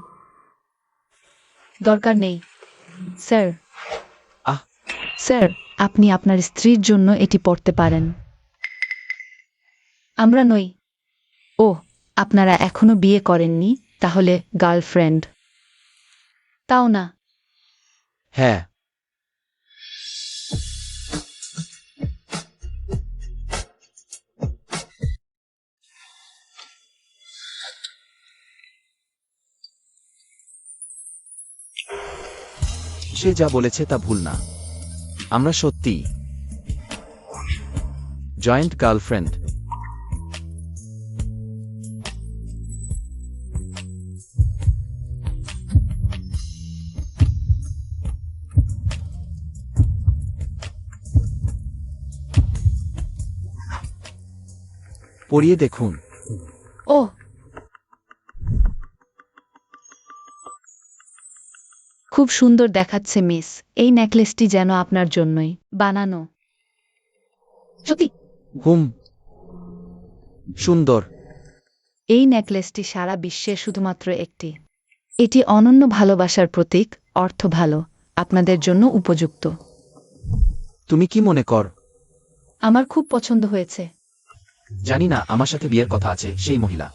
দরকার নেই। স্যার, আহ স্যার, আপনি আপনার স্ত্রীর জন্য এটি পড়তে পারেন। আমরা নই। ও, আপনারা এখনো বিয়ে করেননি, তাহলে গার্লফ্রেন্ড। তাও না। হ্যাঁ। সে যা বলেছে তা ভুল না। আমরা সত্যিই জয়েন্ট গার্লফ্রেন্ড। পড়িয়ে দেখুন। ও, খুব সুন্দর দেখাচ্ছে মিস। এই নেকলেসটি যেন আপনার জন্যই বানানো। সত্যি? হুম, সুন্দর। এই নেকলেসটি সারা বিশ্বে শুধুমাত্র একটি। এটি অনন্য ভালোবাসার প্রতীক, অর্থ ভালো, আপনাদের জন্য উপযুক্ত। তুমি কি মনে কর? আমার খুব পছন্দ হয়েছে। জানি না আমার সাথে বিয়ের কথা আছে সেই মহিলা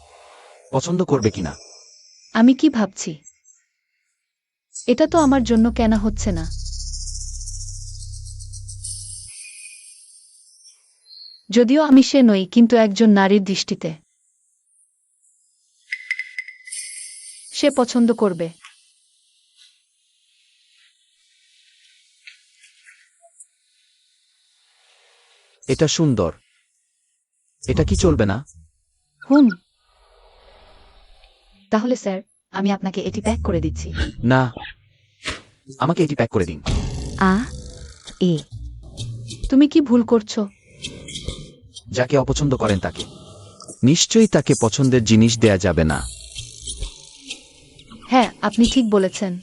পছন্দ করবে কিনা। আমি কি ভাবছি? এটা তো আমার জন্য কেনা হচ্ছে না। যদিও আমি সে নই, কিন্তু একজন নারীর দৃষ্টিতে সে পছন্দ করবে। এটা সুন্দর। এটা কি চলবে না? হুম। তাহলে স্যার, আমি আপনাকে এটি প্যাক করে দিচ্ছি। না। আমাকে এটি প্যাক করে দিন। আ এ তুমি কি ভুল করছো? যাকে অপছন্দ করেন তাকে। নিশ্চয়ই তাকে পছন্দের জিনিস দেয়া যাবে না। হ্যাঁ, আপনি ঠিক বলেছেন।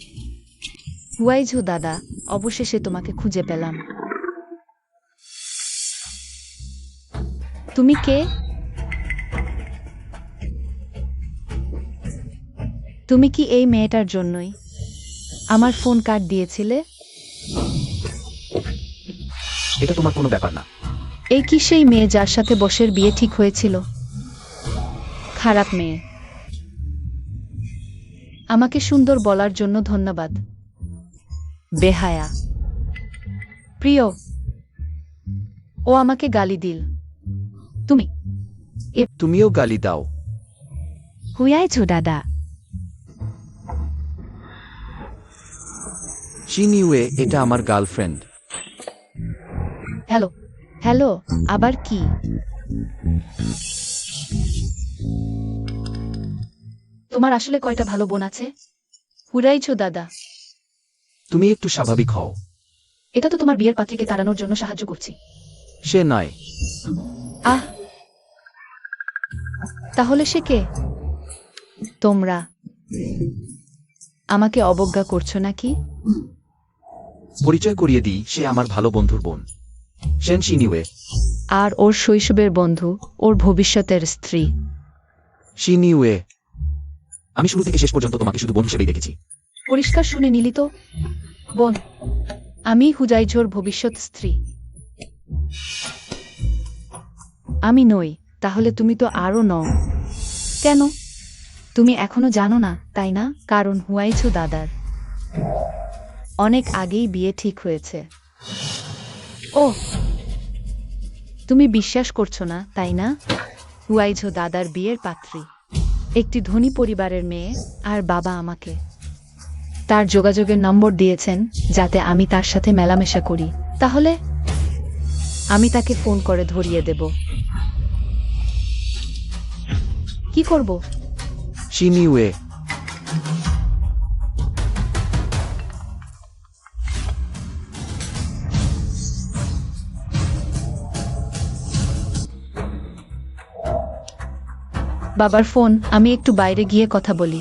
হুয়াইঝু দাদা, অবশেষে তোমাকে খুঁজে পেলাম। তুমি কে? তুমি কি এই মেয়েটার জন্যই আমার ফোন কার্ড দিয়েছিলে? এটা তোমার কোনো ব্যাপার না। এই কি সেই মেয়ে যার সাথে বসের বিয়ে ঠিক হয়েছিল? খারাপ মেয়ে। আমাকে সুন্দর বলার জন্য ধন্যবাদ। বেহায়া। প্রিয়, ও আমাকে গালি দিল। তুমি তুমিও গালি দাও। হুয়াইঝু দাদা, শিনিউয়ে, এটা আমার গার্লফ্রেন্ড। হ্যালো। হ্যালো, আবার কি? তোমার আসলে কয়টা ভালো বোন আছে? হুরাইছো দাদা। তুমি একটু স্বাভাবিক হও। এটা তো তোমার বিয়ের পাত্রীকে তাড়ানোর জন্য সাহায্য করছি। সে নয়। আহ, তাহলে সে কে? তোমরা আমাকে অবজ্ঞা করছো নাকি? পরিচয় করিয়ে দিই, সে আমার ভালো বন্ধুর বোন, শেন শিনিউয়ে। আর ওর শৈশবের বন্ধু, ওর ভবিষ্যতের স্ত্রী। শিনিউয়ে, আমি শুরু থেকে শেষ পর্যন্ত তোমাকে শুধু বোন হিসেবেই দেখেছি। পরিষ্কার শুনে নিলি তো? বোন। আমি হুজাইঝোর ভবিষ্যৎ স্ত্রী। আমি নই। তাহলে তুমি তো আরও নও। কেন? তুমি এখনো জানো না, তাই না? কারণ হুয়াইঝু দাদার অনেক আগেই বিয়ে ঠিক হয়েছে। ও, তুমি বিশ্বাস করছো না, তাই না? হুয়াইঝু দাদার বিয়ের পাত্রী একটি ধনী পরিবারের মেয়ে, আর বাবা আমাকে তার যোগাযোগের নম্বর দিয়েছেন যাতে আমি তার সাথে মেলামেশা করি। তাহলে আমি তাকে ফোন করে ধরিয়ে দেব। কি করব? শিনিউয়ে, বাবার ফোন, আমি একটু বাইরে গিয়ে কথা বলি।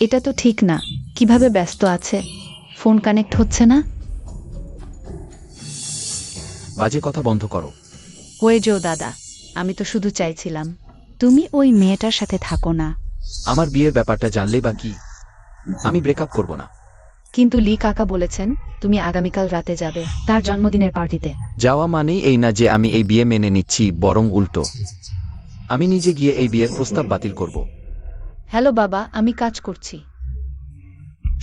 এটা তো ঠিক না, কিভাবে ব্যস্ত আছে, ফোন কানেক্ট হচ্ছে না। বাজে কথা বন্ধ করো। হয়ে যেও দাদা, আমি তো শুধু চাইছিলাম তুমি ওই মেয়েটার সাথে থাকো না। আমার বিয়ের ব্যাপারটা জানলে বা কি? আমি ব্রেকআপ করব না। কিন্তু লি কাকা বলেছেন তুমি আগামীকাল রাতে যাবে তার জন্মদিনের পার্টিতে। যাওয়া মানেই এই না যে আমি এই বিয়ে মেনে নিচ্ছি, বরং উল্টো। আমি নিজে গিয়ে এই বিয়ের প্রস্তাব বাতিল করব। হ্যালো বাবা, আমি কাজ করছি।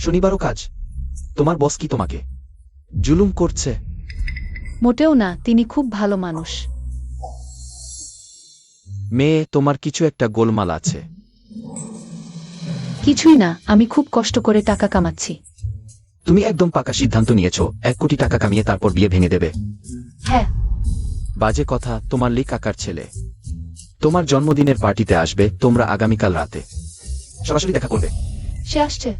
শনিবারও কাজ? তোমার বস কি তোমাকে জুলুম করছে? মোটেও না, তিনি খুব ভালো মানুষ। মেয়ে, তোমার কিছু একটা গোলমাল আছে। কিছুই না, আমি খুব কষ্ট করে টাকা কামাচ্ছি। তুমি একদম পাকা সিদ্ধান্ত নিয়েছো 1 কোটি টাকা কামিয়ে তারপর বিয়ে ভেঙে দেবে? হ্যাঁ। বাজে কথা, তোমার লি কাকার ছেলে তোমার জন্মদিনের পার্টিতে আসবে, তোমরা আগামীকাল রাতে সরাসরি দেখা করবে? সে আসছে?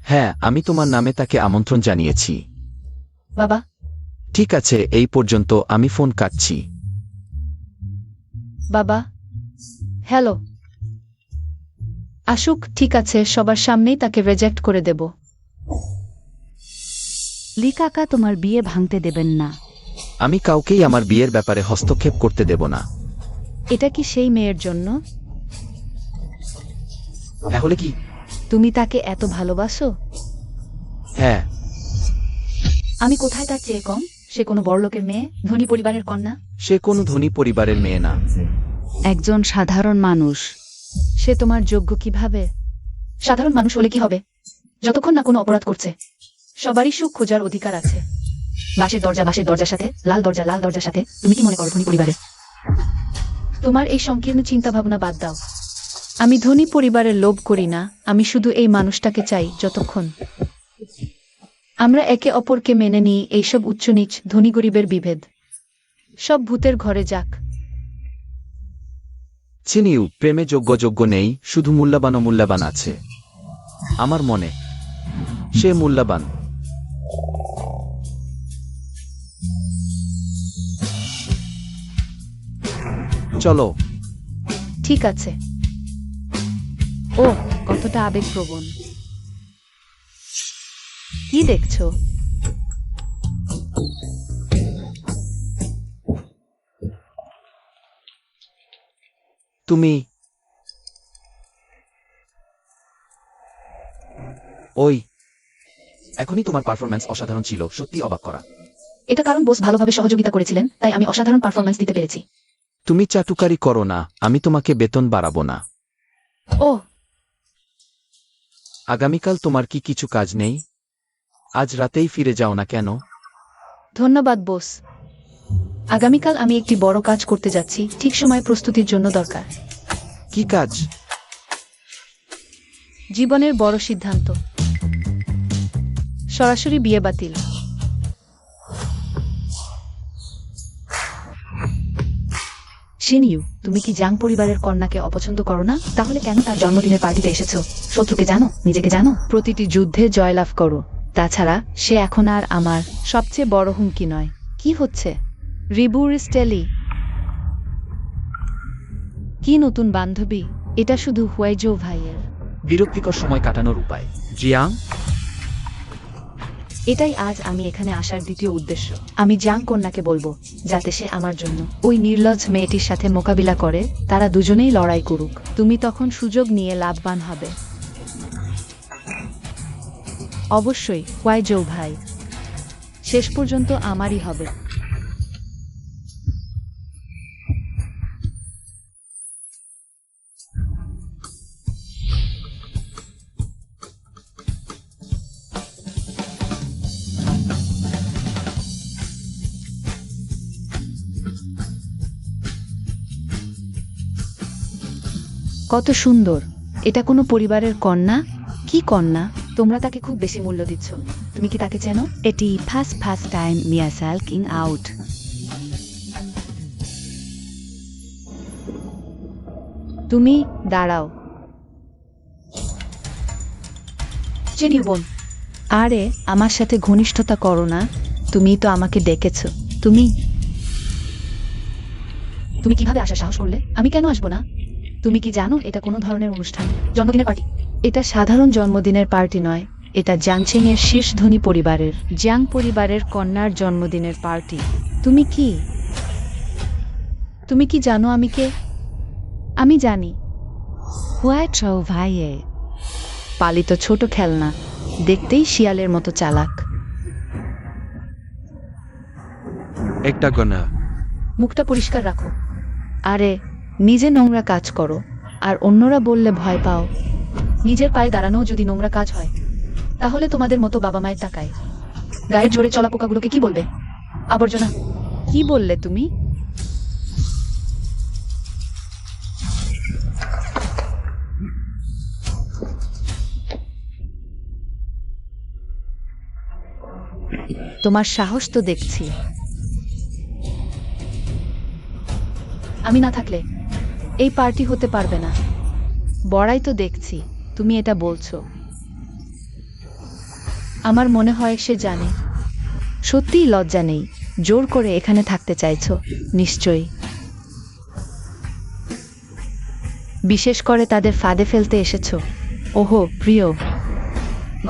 হ্যাঁ, আমি তোমার নামে তাকে আমন্ত্রণ জানিয়েছি। বাবা। ঠিক আছে, এই পর্যন্ত, আমি ফোন কাটছি। বাবা। হ্যালো। আসুক, ঠিক আছে, সবার সামনেই তাকে রিজেক্ট করে দেব। লি কাকা তোমার বিয়ে ভাঙতে দেবেন না। আমি কাউকেই আমার বিয়ের ব্যাপারে হস্তক্ষেপ করতে দেব না। এটা কি সেই মেয়ের জন্য? তাহলে কি? তুমি তাকে এত ভালোবাসো? হ্যাঁ। আমি কোথায় তার চেয়ে কম? সে কোনো বড়লোকের মেয়ে, ধনী পরিবারের কন্যা। সে কোনো ধনী পরিবারের মেয়ে না। একজন সাধারণ মানুষ। সে তোমার যোগ্য কিভাবে? সাধারণ মানুষ হলে কি হবে, যতক্ষণ না কোনো অপরাধ করছে। সবারই সুখ খোঁজার অধিকার আছে। বাঁশের দরজার সাথে, লাল দরজার সাথে। তুমি কি মনে করো ধনী পরিবারে? তোমার এই সংকীর্ণ চিন্তা ভাবনা বাদ দাও। আমি ধনী পরিবারের লোভ করি না, আমি শুধু এই মানুষটাকে চাই। যতক্ষণ আমরা একে অপরকে মেনে নিই, এইসব উচ্চ নিচ, ধনী গরিবের বিভেদ সব ভূতের ঘরে যাক। চিনিও, প্রেমে যোগ্য নেই, শুধু মূল্যবান আছে। আমার মনে সে মূল্যবান। চলো। ঠিক আছে। ও কতটা আবেগপ্রবণ। কি দেখছো? তুমি ওই এখনই তোমার পারফরম্যান্স অসাধারণ ছিল, সত্যি অবাক করা। এটা কারণ বস ভালোভাবে সহযোগিতা করেছিলেন, তাই আমি অসাধারণ পারফরম্যান্স দিতে পেরেছি। তুমি চাটুকারি করো না, আমি তোমাকে বেতন বাড়াবো না। ও, আগামীকাল তোমার কি কিছু কাজ নেই? আজ রাতেই ফিরে যাও না কেন? ধন্যবাদ বস। আগামীকাল আমি একটি বড় কাজ করতে যাচ্ছি, ঠিক সময় প্রস্তুতির জন্য দরকার। কি কাজ? জীবনের বড় সিদ্ধান্ত। সরাসরি বিয়ে বাতিল। শিনিউ, তুমি কি জাং পরিবারের কন্যাকে অপছন্দ করো না? তাহলে কেন তার জন্মদিনের পার্টিতে এসেছো? শত্রুকে জানো, নিজেকে জানো। প্রতিটি যুদ্ধে জয়লাভ করো। তাছাড়া সে এখন আর আমার সবচেয়ে বড় হুমকি নয়। কি হচ্ছে? রিবুর স্টেলি। কি নতুন বান্ধবী? এটা শুধু হুয়াইজো ভাইয়ের। বিরক্তিকর সময় কাটানোর উপায়। জিয়াং, এটাই আজ আমি এখানে আসার দ্বিতীয় উদ্দেশ্য। আমি জাং কন্যাকে বলবো যাতে সে আমার জন্য ওই নির্লজ্জ মেয়েটির সাথে মোকাবিলা করে, তারা দুজনেই লড়াই করুক। তুমি তখন সুযোগ নিয়ে লাভবান হবে। অবশ্যই ওয়াইজো ভাই, শেষ পর্যন্ত আমারই হবে। কত সুন্দর। এটা কোনো পরিবারের কন্যা? কি কন্যা? তোমরা তাকে খুব বেশি মূল্য দিচ্ছ। তুমি কি তাকে চেনো? এটি ফার্স্ট টাইম মিয়াসাল কিং আউট। তুমি দাঁড়াও। চিনি বোন। আরে আমার সাথে ঘনিষ্ঠতা করো না, তুমি তো আমাকে ডেকেছ। তুমি তুমি কিভাবে আসার সাহস করলে? আমি কেন আসবো না? তুমি কি জানো এটা কোনো ধরনের অনুষ্ঠান? জন্মদিনের পার্টি? এটা সাধারণ জন্মদিনের পার্টি নয়, এটা জাংচেং এর শীর্ষ ধনী পরিবারের, জিয়াং পরিবারের কন্যার জন্মদিনের পার্টি। তুমি কি তুমি কি জানো আমি কে? আমি জানি। হুয়াই চৌ ভাইয়ে পালিত ছোট খেলনা, দেখতেই শিয়ালের মতো চালাক। একটা গণা। মুখটা পরিষ্কার রাখো। আরে, নিজে নোংরা কাজ করো আর অন্যরা বললে ভয় পাও। নিজের পায়ে দাঁড়ানো যদি নোংরা কাজ হয়, তাহলে তোমাদের মতো বাবা মায়ের টাকায় গায়ের জোরে চলা পোকাগুলোকে কি বলবে? আবর্জনা। কি বললে তুমি? তোমার সাহস তো দেখছি। আমি না থাকলে এই পার্টি হতে পারবে না। বড়াই তো দেখছি তুমি এটা বলছো। আমার মনে হয় সে জানে। সত্যিই লজ্জা নেই, জোর করে এখানে থাকতে চাইছো নিশ্চয়ই। বিশেষ করে তাদের ফাঁদে ফেলতে এসেছো। ওহো প্রিয়,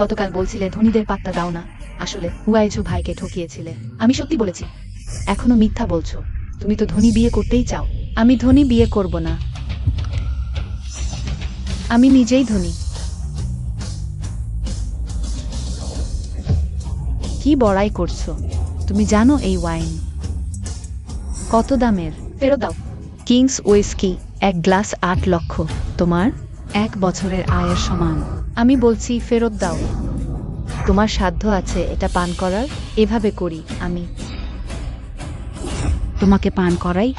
গতকাল বলছিলে ধনীদের পাত্তা দাও না, আসলে হুয়াইঝু ভাইকে ঠকিয়েছিলে। আমি সত্যি বলেছি। এখনো মিথ্যা বলছো। তুমি তো ধনী বিয়ে করতেই চাও। আমি ধনী বিয়ে করব না, আমি নিজেই ধনী। কি বড়াই করছো? তুমি জানো এই ওয়াইন কত দামের? ফেরত দাও। কিংস উইস্কি, এক গ্লাস 8 লক্ষ, তোমার 1 বছরের আয়ের সমান। আমি বলছি ফেরত দাও। তোমার সাধ্য আছে এটা পান করার? এভাবে করি আমি তোমাকে পান করাই।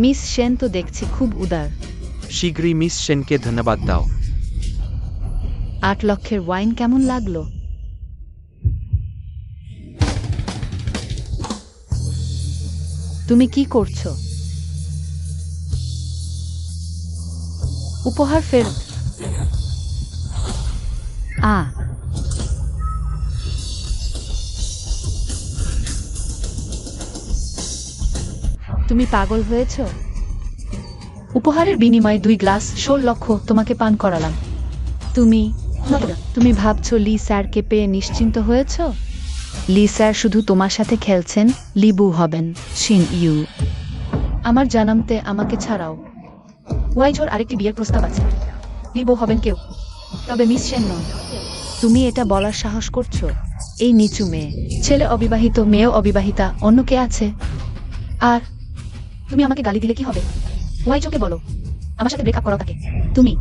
মিস সেন তো দেখছি খুব উদার। শীঘ্রই মিস সেনকে ধন্যবাদ দাও। 8 লক্ষের ওয়াইন কেমন লাগলো? তুমি কি করছো? উপহার ফেরত। তুমি পাগল হয়েছো? উপহারের বিনিময়ে 2 গ্লাস 16 লক্ষ তোমাকে পান করালাম। তুমি নতটা। তুমি ভাবছো লি স্যারকে পেয়ে নিশ্চিন্ত হয়েছো? লি স্যার শুধু তোমার সাথে খেলছেন, লিবু হবেন শিন ইউ। আমার জানামতে আমাকে ছাড়াও। ওয়াইঝোর আরেকটি বিয়ের প্রস্তাব আছে। লিবো হবেন কেউ, তবে মিস সেন নন। তুমি এটা বলার সাহস করছো? এই নিচু মেয়ে। ছেলে অবিবাহিত, মেয়েও অবিবাহিতা, অন্য কে আছে? আর তুমি আমাকে গালি দিলে কি হবে? ওয়াইঝোকে বলো আমার সাথে ব্রেকআপ করাও তাকে। তুমি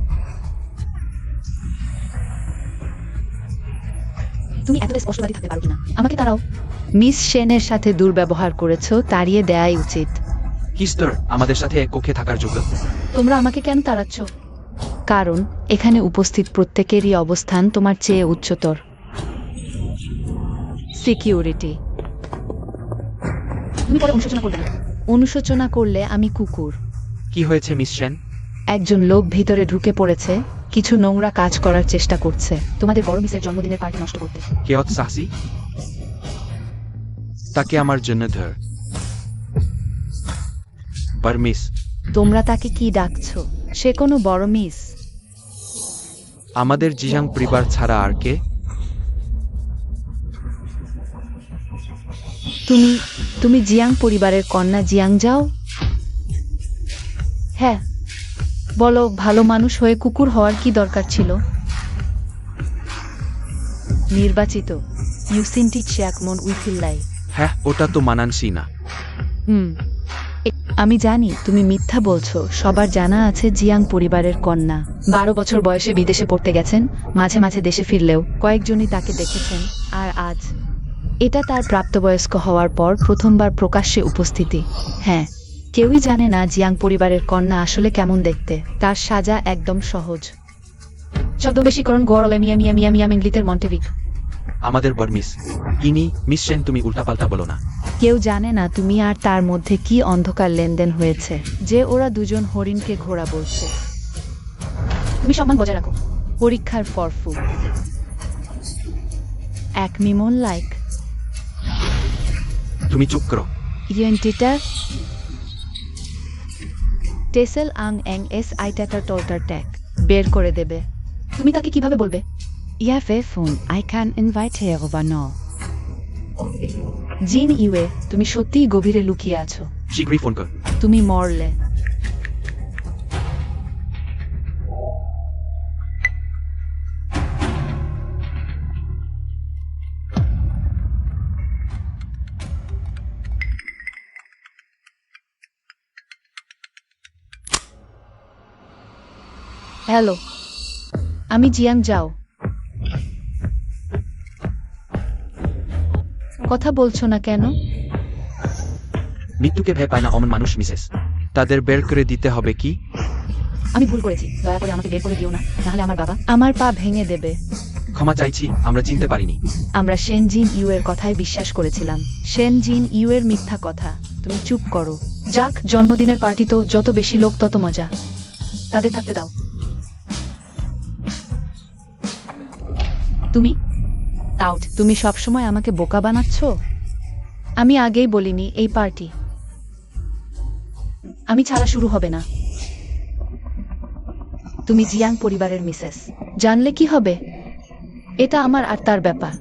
তুমি এত স্পষ্টবাদী থাকতে পারো কিনা আমাকে তারাও। মিস সেনের সাথে দুর্ব্যবহার করেছো, তাড়িয়ে দেয়াই উচিত। কিস্টার আমাদের সাথে এক কক্ষে থাকার যোগ্য। তোমরা আমাকে কেন তাড়াচ্ছ? কারণ এখানে উপস্থিত প্রত্যেকেরই অবস্থান তোমার চেয়ে উচ্চতর। সিকিউরিটি। তুমি পরে অনুশোচনা করবে না। অনুশোচনা করলে আমি কুকুর। কি হয়েছে মিস সেন? একজন লোক ভিতরে ঢুকে পড়েছে, কিছু নোংরা কাজ করার চেষ্টা করছে। তোমাদের বড় মিসের জন্মদিনের পার্টি নষ্ট করতে। কেয়ত সাহসী? তাকে আমার জন্য ধর। বারমিস। তোমরা তাকে কি ডাকছো? সে কোনো বড় মিস? আমাদের জিয়াং পরিবার ছাড়া আর কে? তুমি জিয়াং পরিবারের কন্যা জিয়াং যাও? হ্যাঁ। বলো, ভালো মানুষ হয়ে কুকুর হওয়ার কি দরকার ছিল? নির্বাচিত ইউসিনটি চ্যাকমন উইফিল্লাই। হ্যাঁ, ওটা তো মানানসই না। আমি জানি তুমি মিথ্যা বলছো। সবার জানা আছে জিয়াং পরিবারের কন্যা। 12 বছর বয়সে বিদেশে পড়তে গেছেন, মাঝে মাঝে দেশে ফিরলেও কয়েকজনই তাকে দেখেছেন, আর আজ এটা তার প্রাপ্তবয়স্ক হওয়ার পর প্রথমবার প্রকাশ্যে উপস্থিতি। হ্যাঁ, কেউই জানে না জিয়াং পরিবারের কন্যা আসলে কেমন দেখতে। তার সাজা একদম সহজ। ছদ্মবেশীকরণ গড়লে মিয়া মিয়া মিয়া মিয়া মেঙ্গলিতের মন্টেভিক। আমাদের বরমিস। ইনি মিস সেন, তুমি উল্টাপাল্টা বলো না। কেউ জানে না তুমি আর তার মধ্যে কি অন্ধকার লেনদেন হয়েছে, যে ওরা দুজন হরিণকে ঘোড়া বলছে। তুমি সম্মান বজায় রাখো। পরীক্ষার ফরফু 1 মিমন লাইক তুমি চুপ করো। ইডেন্টিটার টেসেল আং এং এস আইটাটার টোল্টার ট্যাগ বের করে দেবে। তুমি তাকে কিভাবে বলবে? ইয়া ফে phone I can invite here over ন। জিন ইউয়ে, তুমি সত্যিই গভীরে লুকিয়ে আছো। শীঘ্রই ফোন কর। তুমি মরলে। হ্যালো, আমি জিয়াং যাও। কথা বলছো না কেন? মৃত্যুকে ভয় পায় না অমন মানুষ মিসেস। তাদের বের করে দিতে হবে কি? আমি ভুল করেছি, দয়া করে আমাকে বের করে দিও না, নাহলে আমার বাবা। আমার পা ভেঙে দেবে। ক্ষমা চাইছি, আমরা চিনতে পারিনি। আমরা শেন জিন ইউ এর কথায় বিশ্বাস করেছিলাম। শেন জিন ইউ এর মিথ্যা কথা। তুমি চুপ করো। যাক, জন্মদিনের পার্টি তো যত বেশি লোক তত মজা। তাদের থাকতে দাও। তুমি আউট। তুমি সবসময় আমাকে বোকা বানাচ্ছ। আমি আগেই বলিনি এই পার্টি আমি ছাড়া শুরু হবে না। তুমি জিয়াং পরিবারের মিসেস, জানলে কি হবে? এটা আমার আর তার ব্যাপার।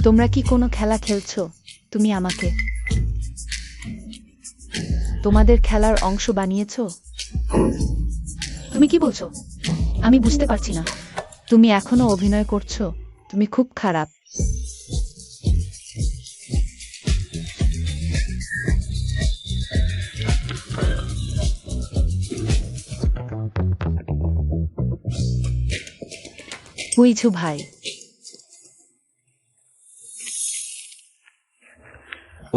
তোমরা কি কোনো খেলা খেলছো? তুমি আমাকে তোমাদের খেলার অংশ বানিয়েছো? তুমি কি বলছো? আমি বুঝতে পারছি না। তুমি এখনো অভিনয় করছো? তুমি খুব খারাপ। বুঝছো ভাই?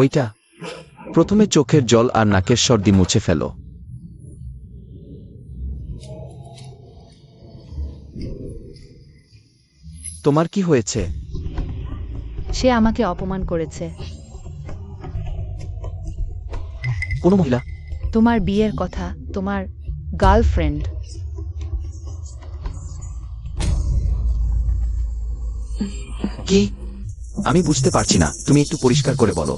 ওইটা। প্রথমে চোখের জল আর নাকের সর্দি মুছে ফেলো। তোমার কি হয়েছে? সে আমাকে অপমান করেছে। কোনো মহিলা? তোমার বিয়ের কথা, তোমার গার্লফ্রেন্ড। কি? আমি বুঝতে পারছি না, তুমি একটু পরিষ্কার করে বলো।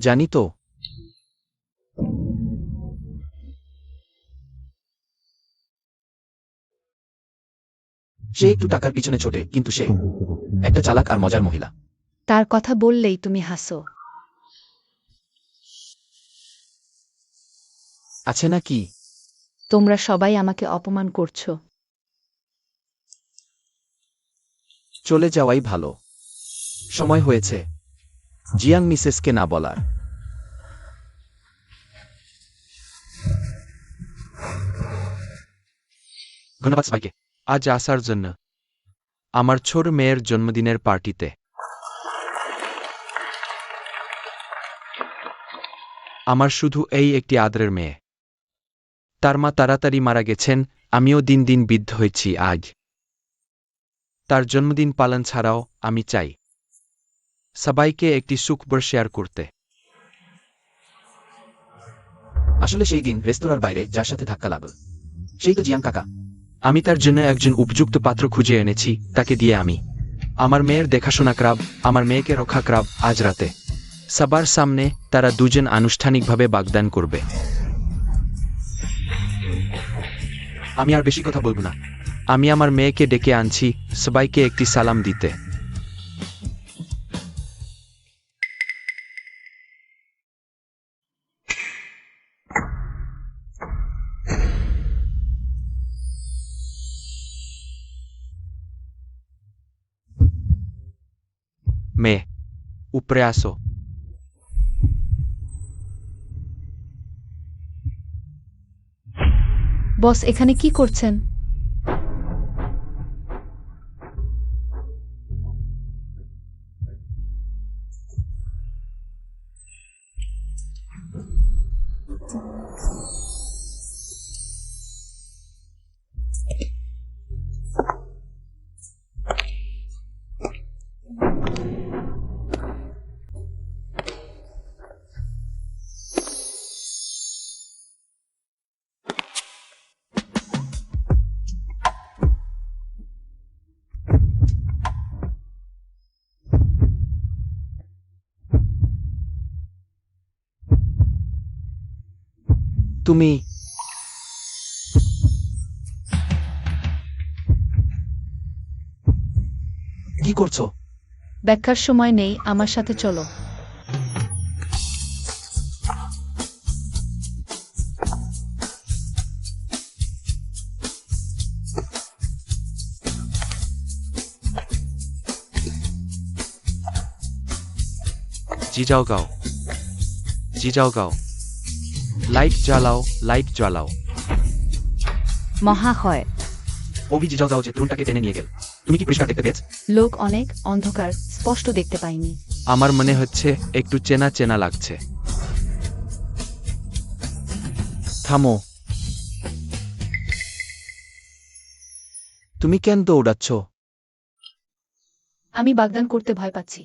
জানি তো। সে একটু টাকার পিছনে ছোটে, কিন্তু সে একটা চালাক আর মজার মহিলা। তার কথা বললেই তুমি হাসো। আছে না কি? তোমরা সবাই আমাকে অপমান করছো। চলে যাওয়াই ভালো। সময় হয়েছে জিয়াং মিসেসকে না বলার। ধন্যবাদ সবাইকে। আজ আসার জন্য। আমার ছোট মেয়ের জন্মদিনের পার্টিতে। আমার শুধু এই একটি আদরের মেয়ে। তার মা তাড়াতাড়ি মারা গেছেন, আমিও দিন দিন বৃদ্ধ হয়েছি আজ। তার জন্মদিন পালন ছাড়াও আমি চাই সবাইকে একটি সুখবর শেয়ার করতে। আসলে সেই দিন রেস্তোরাঁর বাইরে যার সাথে ধাক্কা লাগল, সেই তো জিয়াং কাকা। আমি তার জন্য একজন উপযুক্ত পাত্র খুঁজে এনেছি, তাকে দিয়ে আমি আমার মেয়ের দেখাশোনা করাব, আমার মেয়েকে রক্ষা করাব আজ রাতে। সবার সামনে তারা দুজন আনুষ্ঠানিকভাবে বাগদান করবে। আমি আর বেশি কথা বলবো না। আমি আমার মেয়েকে ডেকে আনছি সবাইকে একটি সালাম দিতে। মেয়ে, উপরে আসো। বস এখানে কি করছেন? তুমি কি করছো? ব্যাখ্যার সময় নেই, আমার সাথে চলো। জিজাও গাও, জিজাও গাও, লাইট জ্বালাও, লাইট জ্বালাও। মহাশয়, অভিজি যাও যে তরুণটাকে টেনে নিয়ে গেল। তুমি কি পরিষ্কার দেখতে পেয়েছ? লোক অনেক অন্ধকার, স্পষ্ট দেখতে পাইনি। আমার মনে হচ্ছে একটু চেনা চেনা লাগছে। থামো। তুমি কেন দৌড়াচ্ছ? আমি বাগদান করতে ভয় পাচ্ছি।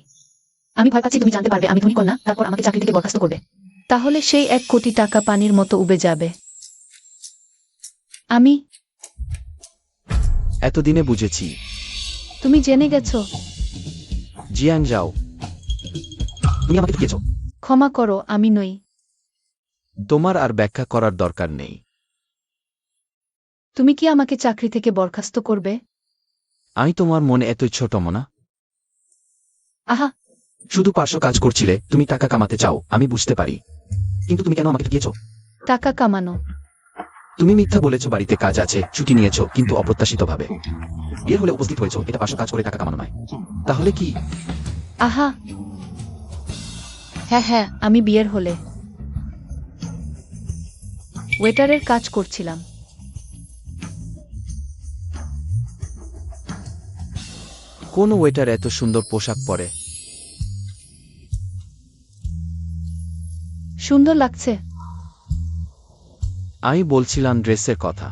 আমি ভয় পাচ্ছি তুমি জানতে পারবে আমি ধনী কন্যা, তারপর আমাকে চাকরি থেকে বরখাস্ত করবে। তাহলে সেই 1 কোটি টাকা পানির মতো উবে যাবে। আমি এতদিনে বুঝেছি। তুমি জেনে গেছো। জিয়াং যাও। তুমি আমাকে ঠকিয়েছো। ক্ষমা করো, আমি নই। তোমার আর ব্যাখ্যা করার দরকার নেই। তুমি কি আমাকে চাকরি থেকে বরখাস্ত করবে? আমি তোমার মনে এতই ছোট মনা? আহা, শুধু পার্শ্ব কাজ করছিলে, তুমি টাকা কামাতে চাও, আমি বুঝতে পারি। কিন্তু তুমি কেন আমাকে ঠকিয়েছো? টাকা কামানো। তুমি মিথ্যা বলেছো বাড়িতে কাজ আছে, ছুটি নিয়েছো, কিন্তু অপ্রত্যাশিতভাবে। বিয়ে হলে উপস্থিত হয়েছো, এটা পার্শ্ব কাজ করে টাকা কামানো নয়। তাহলে কি? আহা, হ্যাঁ হ্যাঁ, আমি বিয়ের হলে ওয়েটারের কাজ করছিলাম। কোন ওয়েটার এত সুন্দর পোশাক পরে? সুন্দর লাগছে। আমি বলছিলাম ড্রেসের কথা।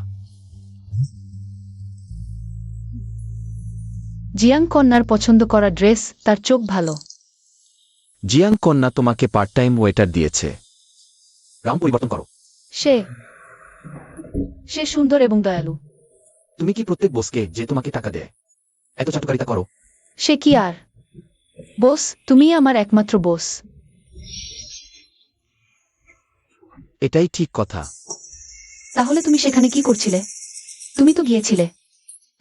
জিয়াং কন্যার পছন্দ করা ড্রেস, তার চোখ ভালো। জিয়াং কন্যা তোমাকে পার্ট টাইম ওয়েটার দিয়েছে। রাম পরিবর্তন করো। সে সে সুন্দর এবং দয়ালু। তুমি কি প্রত্যেক বসকে যে তোমাকে টাকা দেয় এত চাটুকারিতা করো? সে কি আর বস, তুমিই আমার একমাত্র বস। এটাই ঠিক কথা। তাহলে তুমি সেখানে কি করছিলে? তুমি তো গিয়েছিলে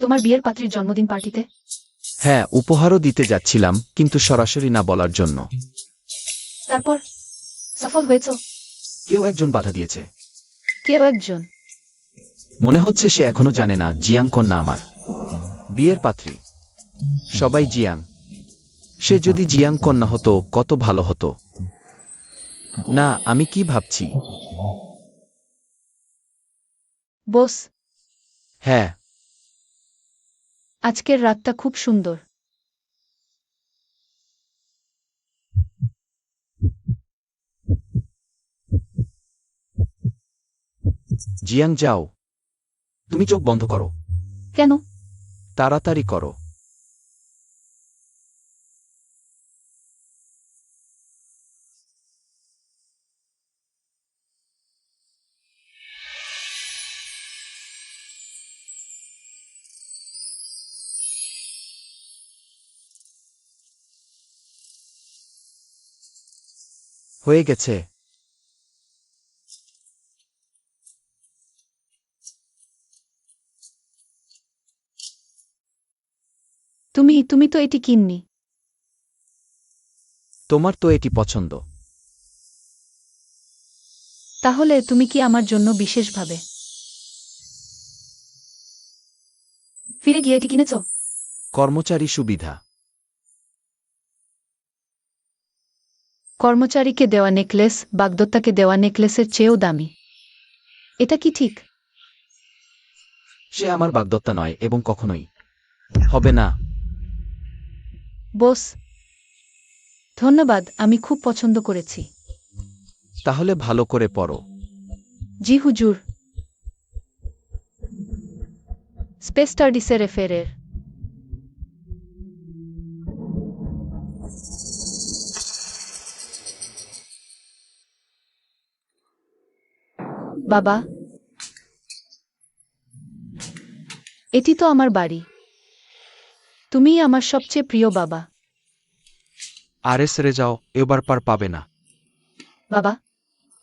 তোমার বিয়ের পাত্রীর জন্মদিন পার্টিতে। হ্যাঁ, উপহারও দিতে যাচ্ছিলাম, কিন্তু সরাসরি না বলার জন্য। তারপর সফল হয়েছ? কেউ একজন বাধা দিয়েছে। কেউ একজন? মনে হচ্ছে সে এখনো জানে না জিয়াং কন্যা আমার বিয়ের পাত্রী। সবাই জিয়াং। সে যদি জিয়াং কন্যা হতো কত ভালো হতো। না, আমি কি ভাবছি? বস, হ্যাঁ, আজকের রাতটা খুব সুন্দর। জিয়াং যাও। তুমি চোখ বন্ধ করো। কেন? তাড়াতাড়ি করো। হয়ে গেছে। তুমি তো এটি কিননি। তোমার তো এটি পছন্দ। তাহলে তুমি কি আমার জন্য বিশেষভাবে ফিরে গিয়ে এটি কিনেছ? কর্মচারী সুবিধা। কর্মচারীকে দেওয়া নেকলেস বাগদত্তাকে দেওয়া নেকলেসের চেয়েও দামি। এটা কি ঠিক? সে আমার বাগদত্তা নয় এবং কখনোই হবে না। বস, ধন্যবাদ, আমি খুব পছন্দ করেছি। তাহলে ভালো করে পড়ো। জি হুজুর। স্পেস স্টাডিসের এফেরের। বাবা, এটি তো আমার বাড়ি। তুমিই আমার সবচেয়ে প্রিয় বাবা। আরে সেরে যাও, এবার পার পাবে না। বাবা,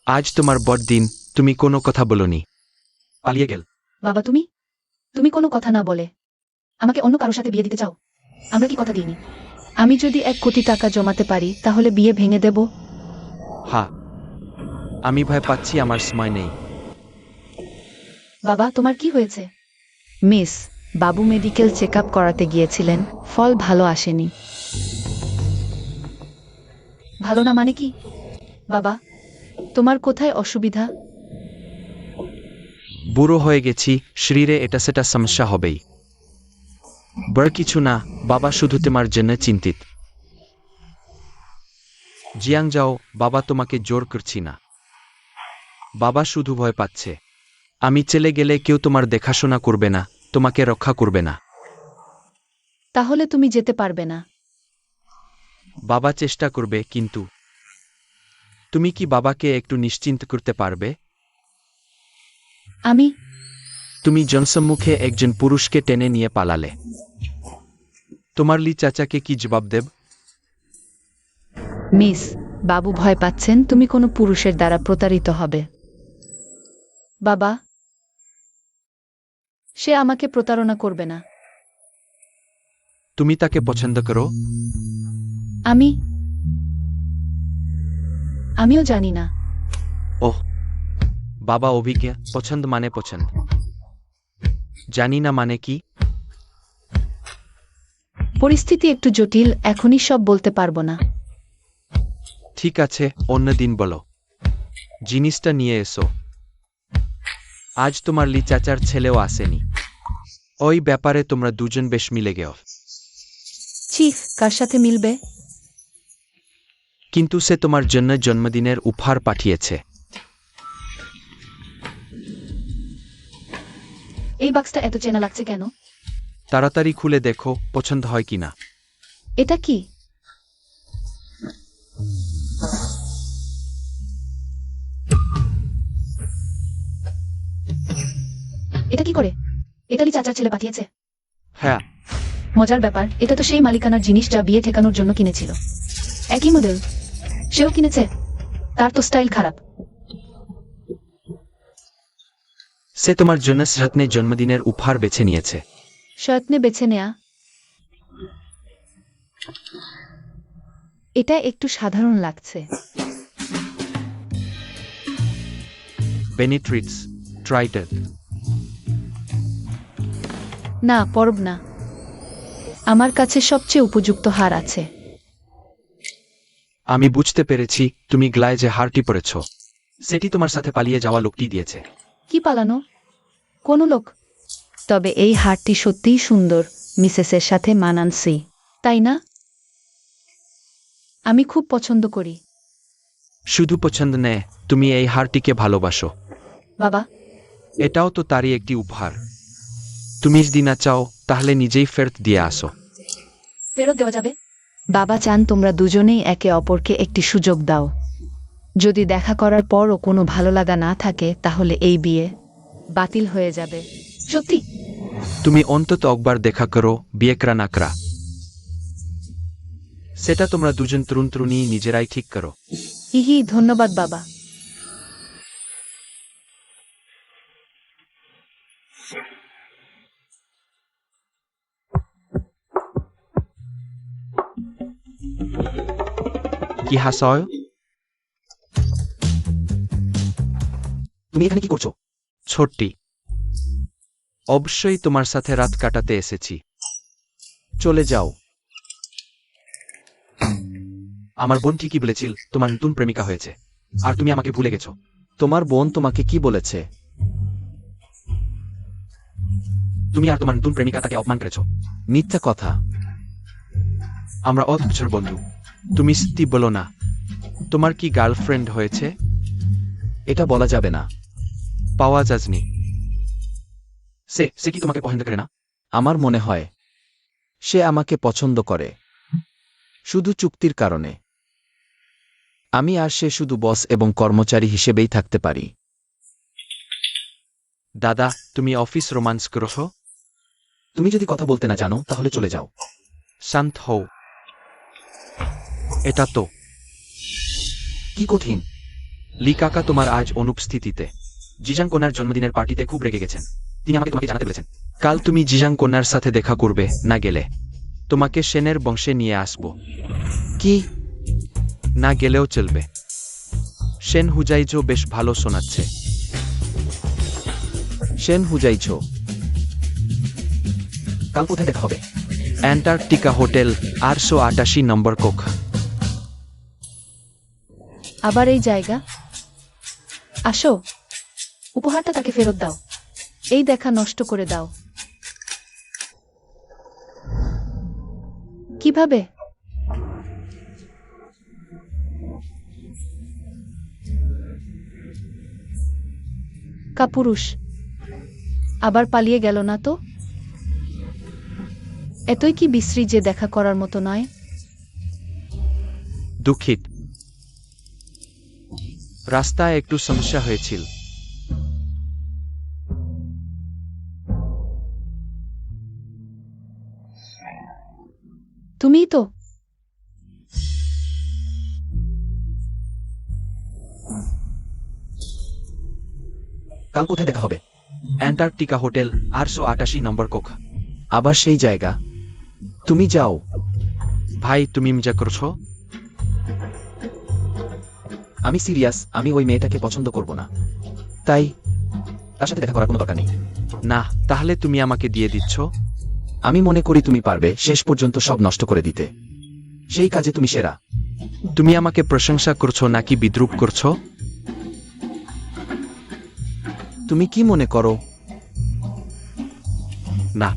আজ তোমার বড়দিন, তুমি কোনো কথা বলনি। পালিয়ে গেল। বাবা তুমি তুমি কোনো কথা না বলে আমাকে অন্য কারোর সাথে বিয়ে দিতে চাও? আমরা কি কথা দিইনি? আমি যদি 1 কোটি টাকা জমাতে পারি তাহলে বিয়ে ভেঙে দেব। হ্যাঁ, আমি ভয় পাচ্ছি, আমার সময় নেই। বাবা তোমার কি হয়েছে? মিস, বাবু মেডিকেল চেক আপ করাতে গিয়েছিলেন, ফল ভালো আসেনি। ভালো না মানে কি? বাবা তোমার কোথায় অসুবিধা? বুড়ো হয়ে গেছি, শরীরে এটা সেটা সমস্যা হবেই। বড় কিছু না বাবা, শুধু তোমার জন্য চিন্তিত। জিয়াং যাও বাবা, তোমাকে জোর করছি না। বাবা শুধু ভয় পাচ্ছে। আমি চলে গেলে কেউ তোমার দেখাশোনা করবে না, তোমাকে রক্ষা করবে না। তাহলে তুমি যেতে পারবে না। বাবা চেষ্টা করবে, কিন্তু তুমি কি বাবাকে একটু নিশ্চিন্ত করতে পারবে? আমি তুমি জনসম্মুখে একজন পুরুষকে টেনে নিয়ে পালালে, তোমার লি চাচাকে কি জবাব দেব? মিস, বাবু ভয় পাচ্ছেন তুমি কোনো পুরুষের দ্বারা প্রতারিত হবে। বাবা সে আমাকে প্রতারণা করবে না। তুমি তাকে পছন্দ করো? আমিও জানি না। ওহ বাবা, অভিজ্ঞ। পছন্দ মানে পছন্দ, জানি না মানে কি? পরিস্থিতি একটু জটিল, এখনই সব বলতে পারবো না। ঠিক আছে, অন্যদিন বলো। জিনিসটা নিয়ে এসো। আজ তোমার লি চাচার ছেলেও আসেনি। ওই ব্যাপারে তোমরা দুজন বেশ মিলে গেও। চিফ কার সাথে মিলবে? কিন্তু সে তোমার জন্য জন্মদিনের উপহার পাঠিয়েছে। এই বাক্সটা এত চেনা লাগছে কেন? তাড়াতাড়ি খুলে দেখো পছন্দ হয় কিনা। এটা কি? এটা কি করে? এটালি চাচার ছেলে পাঠিয়েছে? হ্যাঁ, মজার ব্যাপার, এটা তো সেই মালিকানার জিনিস যা বিয়ে ঠেকানোর জন্য কিনেছিল। একই মডেল, সেও কিনেছে। তার তো স্টাইল খারাপ। সে তোমার জন্য স্রত্নে জন্মদিনের উপহার বেছে নিয়েছে। শয়তনে বেছে নেয়া? এটা একটু সাধারণ লাগছে। বেনিট্রিটস ট্রাইটার। না, পরব না। আমার কাছে সবচেয়ে উপযুক্ত হার আছে। আমি বুঝতে পেরেছি, তুমি গ্লায় যে হারটি পরেছ সেটি তোমার সাথে পালিয়ে যাওয়া লোকটি দিয়েছে। কি পালানো? কোন লোক? তবে এই হারটি সত্যিই সুন্দর, মিসেসের সাথে মানানসি। তাই না? আমি খুব পছন্দ করি। শুধু পছন্দ নেয়, তুমি এই হারটিকে ভালোবাসো। বাবা এটাও তো তারই একটি উপহার। তুমি যদি না চাও তাহলে নিজেই ফেরত দিয়ে আসো। ফেরত দেওয়া যাবে? বাবা চান তোমরা দুজনেই একে অপরকে একটি সুযোগ দাও। যদি দেখা করার পরও কোনো ভালো লাগা না থাকে তাহলে এই বিয়ে বাতিল হয়ে যাবে। সত্যি? তুমি অন্তত একবার দেখা করো, বিয়ে করা না করা সেটা তোমরা দুজন তরুণ তরুণী নিজেরাই ঠিক করো। হিহি, ধন্যবাদ বাবা। কি হাসয়? তুমি এখানে কি করছো? ছোট্টি, অবশ্যই তোমার সাথে রাত কাটাতে এসেছি। চলে যাও। আমার বোন ঠিকই বলেছিল তোমার নতুন প্রেমিকা হয়েছে, আর তুমি আমাকে ভুলে গেছো। তোমার বোন তোমাকে কি বলেছে? তুমি আর তোমার নতুন প্রেমিকা তাকে অপমান করেছো। মিথ্যা কথা। আমরা অত বছর বন্ধু। তুমি সত্যি বলো না। তোমার কি গার্লফ্রেন্ড হয়েছে? এটা বলা যাবে না। পাওয়া যায়নি। সে কি তোমাকে পছন্দ করে না? আমার মনে হয় সে আমাকে পছন্দ করে, শুধু চুক্তির কারণে। আমি আর সে শুধু বস এবং কর্মচারী হিসেবেই থাকতে পারি। দাদা, তুমি অফিস রোমান্স করছো? তুমি যদি কথা বলতে না জানো তাহলে চলে যাও। শান্ত হও। এটা তো কি কঠিন। লি কাকা তোমার আজ অনুপস্থিতিতে জিজাং কোনার জন্মদিনের পার্টিতে খুব রেগে গেছেন। তিনি আমাকে তোমাকে জানাতে বলেছেন। কাল তুমি জিজাং কন্যার সাথে দেখা করবে, না গেলে তোমাকে সেনের বংশে নিয়ে আসব। কি? না গেলেও চলবে। সেন হুজাইজো বেশ ভালো শোনাচ্ছে। সেন হুজাইছো। কাল কোথায় দেখা হবে? অ্যান্টার্কটিকা হোটেল, 888 নম্বর কক্ষ। আবার এই জায়গা? আসো, উপহারটা তাকে ফেরত দাও। এই দেখা নষ্ট করে দাও। কিভাবে? কাপুরুষ আবার পালিয়ে গেল না তো? এতই কি বিশ্রী যে দেখা করার মতো নয়? দুঃখিত, রাস্তায় একটু সমস্যা হয়েছিল। তুমিই তো। কাল কোথায় দেখা হবে? অ্যান্টার্কটিকা হোটেল, 888 নম্বর কক্ষ। আবার সেই জায়গা? তুমি যাও। ভাই, তুমি মজা করছো? আমি সিরিয়াস, আমি ওই মেয়েটাকে পছন্দ করব না। তাই তার সাথে দেখা করার কোনো দরকার নেই। না, তাহলে তুমি আমাকে দিয়ে দিচ্ছ? আমি মনে করি তুমি পারবে শেষ পর্যন্ত সব নষ্ট করে দিতে। সেই কাজে তুমি সেরা। তুমি আমাকে প্রশংসা করছো নাকি বিদ্রুপ করছো? তুমি কি মনে করো? না,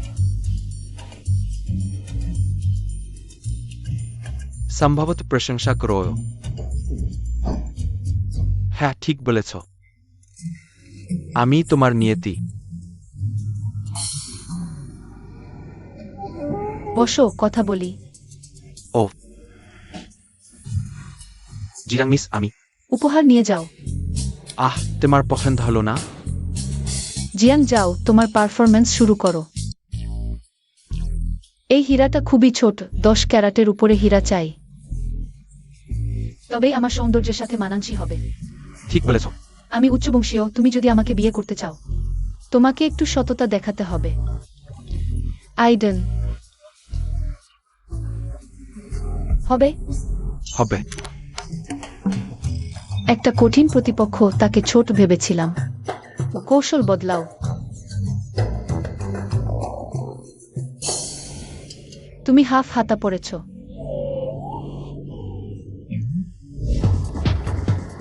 সম্ভবত প্রশংসা করো। হ্যাঁ, ঠিক বলেছ। আমি তোমার নিয়তি। বসো, কথা বলি। ও, জিরাং মিস, আমি উপহার নিয়ে যাও। তোমার পছন্দ হলো না? জিয়াং, যাও, তোমার পারফরম্যান্স শুরু করো। এই হীরাটা খুবই ছোট, 10 ক্যারাটের উপরে হীরা চাই। তবেই আমার সৌন্দর্যের সাথে মানানসই হবে। ঠিক বলেছ। আমি উচ্চবংশীয়, তুমি যদি আমাকে বিয়ে করতে চাও তোমাকে একটু সততা দেখাতে হবে। আইডেন হবে? হবে। একটা কঠিন প্রতিপক্ষ, তাকে ছোট ভেবেছিলাম। কৌশল বদলাও। তুমি হাফ হাতা পড়েছ।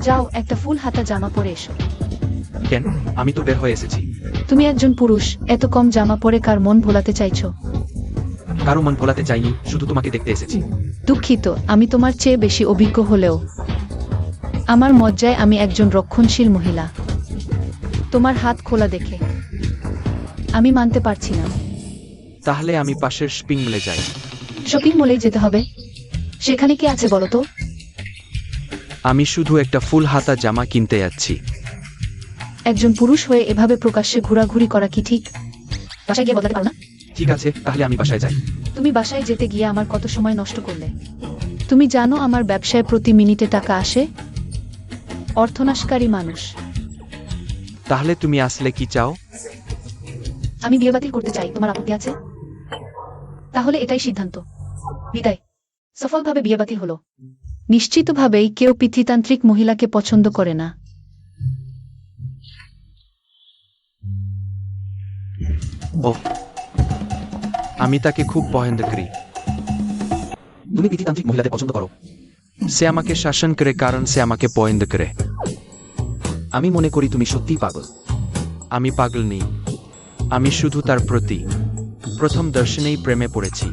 যাও, একটা ফুল হাতা জামা পরে এসো। কেন? আমি তো বের হয়ে এসেছি। তুমি একজন পুরুষ, এত কম জামা পরে কার মন ভোলাতে চাইছো? কারো মন ভোলাতে চাইনি, শুধু তোমাকে দেখতে এসেছি। দুঃখিত, আমি তোমার চেয়ে বেশি অভিজ্ঞ হলেও আমার মজ্জায় আমি একজন রক্ষণশীল মহিলা। তোমার হাত খোলা দেখে আমি মানতে পারছি না। তাহলে আমি পাশের শপিং মলে যাই। শপিং মলেই যেতে হবে? সেখানে কি আছে বলো তো? আমি শুধু একটা ফুল হাতা জামা কিনতে যাচ্ছি। একজন পুরুষ হয়ে এভাবে প্রকাশ্যে ঘোরাঘুরি করা কি ঠিক? বাসায় গিয়ে বদলাতে পারো না? ঠিক আছে, তাহলে আমি বাসায় যাই। তুমি বাসায় যেতে গিয়ে আমার কত সময় নষ্ট করলে। তুমি জানো আমার ব্যবসায় প্রতি মিনিটে টাকা আসে? অর্থনাশকারী মানুষ। তাহলে তুমি আসলে কি চাও? আমি বিয়ে বাতিল করতে চাই, তোমার আপত্তি আছে? তাহলে এটাই সিদ্ধান্ত। বিদায়। সফলভাবে বিয়ে বাতিল হলো। নিশ্চিতভাবেই কেউ পিতৃতান্ত্রিক মহিলাকে পছন্দ করে না। ও, আমি তাকে খুব পছন্দ করি। তুমি পিতৃতান্ত্রিক মহিলাদের পছন্দ করো? সে আমাকে শাসন করে কারণ সে আমাকে পছন্দ করে। আমি মনে করি তুমি সত্যিই পাগল। আমি পাগল নেই, আমি শুধু তার প্রতি প্রথম দর্শনেই প্রেমে পড়েছি।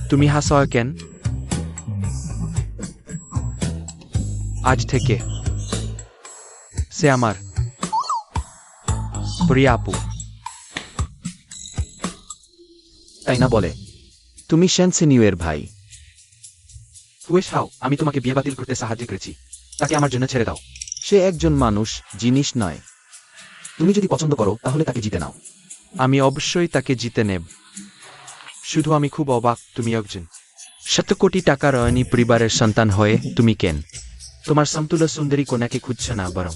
তুমি হাসো কেন? আজ থেকে সে আমার প্রিয় আপু। তাই না বলে? তুমি সেনসিনিউয়ের ভাই। ওয়েস হাও, আমি তোমাকে বিয়ে বাতিল করতে সাহায্য করেছি, তাকে আমার জন্য ছেড়ে দাও। সে একজন মানুষ, জিনিস নয়। তুমি যদি পছন্দ করো তাহলে তাকে জিতে নাও। আমি অবশ্যই তাকে জিতে নেব। শুধু আমি খুব অবাক, তুমি একজন 7 কোটি টাকার অয়নী পরিবারের সন্তান হয়ে তুমি কেন তোমার সমতুল্য সুন্দরী কন্যাকে খুঁজছ না, বরং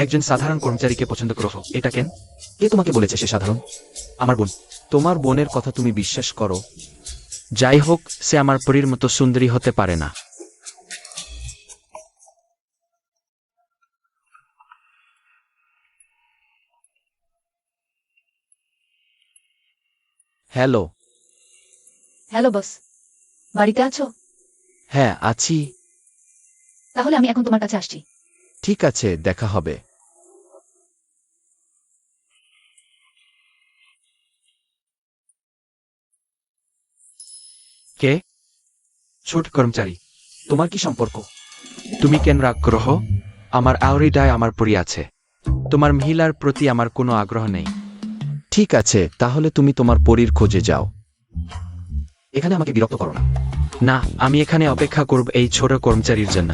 একজন সাধারণ কর্মচারীকে পছন্দ করো, এটা কেন? কে তোমাকে বলেছে সে সাধারণ? আমার বোন। তোমার বোনের কথা তুমি বিশ্বাস করো? যাই হোক, সে আমার পরীর মতো সুন্দরী হতে পারে না। হ্যালো। হ্যালো বস, বাড়িতে আছো? হ্যাঁ, আছি। তাহলে আমি এখন তোমার কাছে আসছি। ঠিক আছে, দেখা হবে। কে? ছোট কর্মচারী। তোমার কি সম্পর্ক? তুমি কেন রাগ করো? আমার আউরিডায় আমার পরি আছে। তোমার মহিলার প্রতি আমার কোনো আগ্রহ নেই। ঠিক আছে, তাহলে তুমি তোমার পরীর খোঁজে যাও। এখানে আমাকে বিরক্ত করো না। না, আমি এখানে অপেক্ষা করব এই ছোট কর্মচারীর জন্য,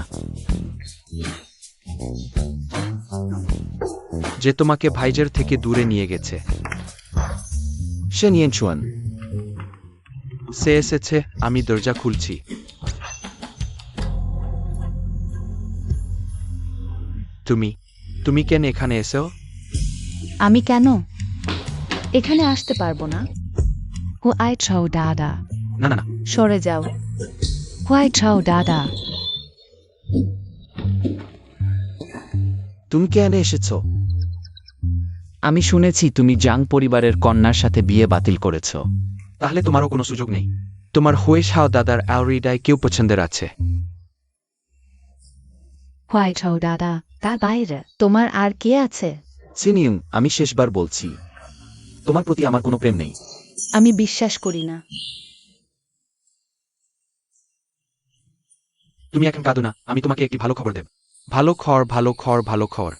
যে তোমাকে ভাইজের থেকে দূরে নিয়ে গেছে। সে নিয়ে ছুয়ান। সে এসেছে, আমি দরজা খুলছি। তুমি কেন এখানে এসো? আমি কেন এখানে আসতে পারবো না? হোয়াই ছাও দাদা, না না না, সরে যাও। হোয়াই ছাও দাদা। তুমি কেন এসেছো? আমি শুনেছি তুমি জাং পরিবারের কন্যার সাথে বিয়ে বাতিল করেছ। তাহলে তোমারও কোনো সুযোগ নেই। তোমার হুয়েশাও দাদার আউরিডায় কেউ পছন্দের আছে? হোয়াই ছাও দাদা, তার বাইরে তোমার আর কে আছে? সিনিয়ং, আমি শেষবার বলছি। তোমার প্রতি আমার কোনো প্রেম নেই। আমি বিশ্বাস করি না। তুমি এখন কাঁদো না, আমি তোমাকে একটি ভালো খবর দেব। ভালো খবর, ভালো খবর, ভালো খবর।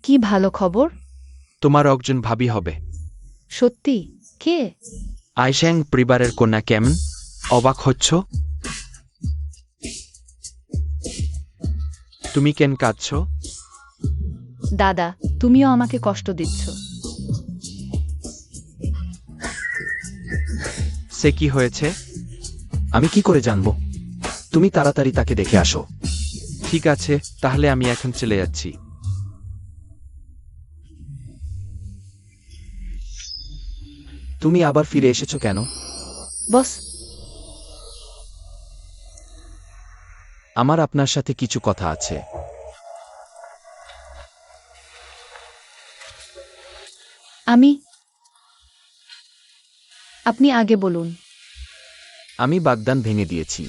কি ভালো খবর? তোমার একজন ভাবি হবে। সত্যি? কে? আইশ্যাং পরিবারের কন্যা। কেমন অবাক হচ্ছ? তুমি কেন কাঁদছ? দাদা, তুমিও আমাকে কষ্ট দিচ্ছ। সে কি হয়েছে? আমি কি করে জানবো? তুমি তাড়াতাড়ি তাকে দেখে আসো। ঠিক আছে, তাহলে আমি এখন চলে যাচ্ছি। তুমি আবার ফিরে এসেছো কেন? বস, আমার আপনার সাথে কিছু কথা আছে। আপনি আগে বলুন। আমি বাগদান ভেঙে দিয়েছি।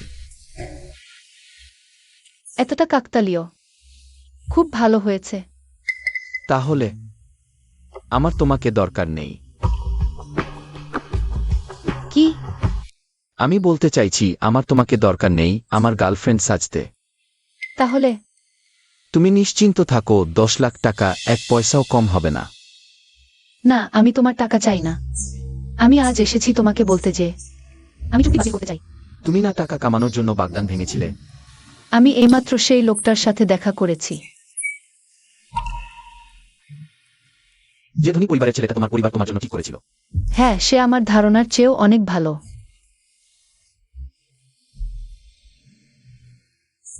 এতটা কাকতালীয়? খুব ভালো হয়েছে। তাহলে আমার তোমাকে দরকার নেই। কি? আমি বলতে চাইছি, আমার তোমাকে দরকার নেই আমার গার্লফ্রেন্ড সাজতে। তাহলে তুমি নিশ্চিন্ত থাকো, 10 লাখ টাকা এক পয়সাও কম হবে না। না, আমি তোমার টাকা চাই না। আমি আজ এসেছি তোমাকে বলতে যে আমি চুক্তি বাতিল করতে চাই। তুমি না টাকা কামানোর জন্য বাগদান ভেঙেছিলে? আমি এইমাত্র সেই লোকটার সাথে দেখা করেছি। যে ধনী পরিবারের ছেলেটা তোমার পরিবার তোমার জন্য ঠিক করেছিল। হ্যাঁ, সে আমার ধারণার চেয়েও অনেক ভালো।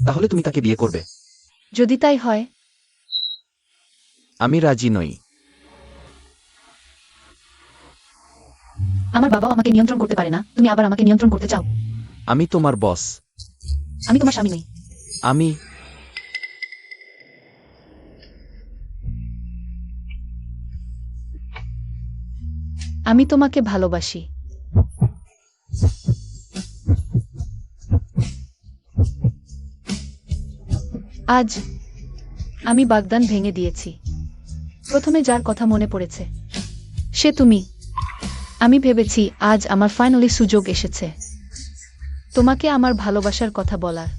তাহলে তুমি তাকে বিয়ে করবে? যদি তাই হয়। আমি রাজি নই। আমার বাবাও আমাকে নিয়ন্ত্রণ করতে পারে না, তুমি আবার আমাকে নিয়ন্ত্রণ করতে চাও? আমি তোমার বস। আমি তোমার স্বামী নই। আমি আমি তোমাকে ভালোবাসি। আজ আমি বাগদান ভেঙে দিয়েছি। প্রথমে যার কথা মনে পড়েছে সে তুমি। আমি ভেবেছি আজ আমার ফাইনালি সুযোগ এসেছে তোমাকে আমার ভালোবাসার কথা বলার।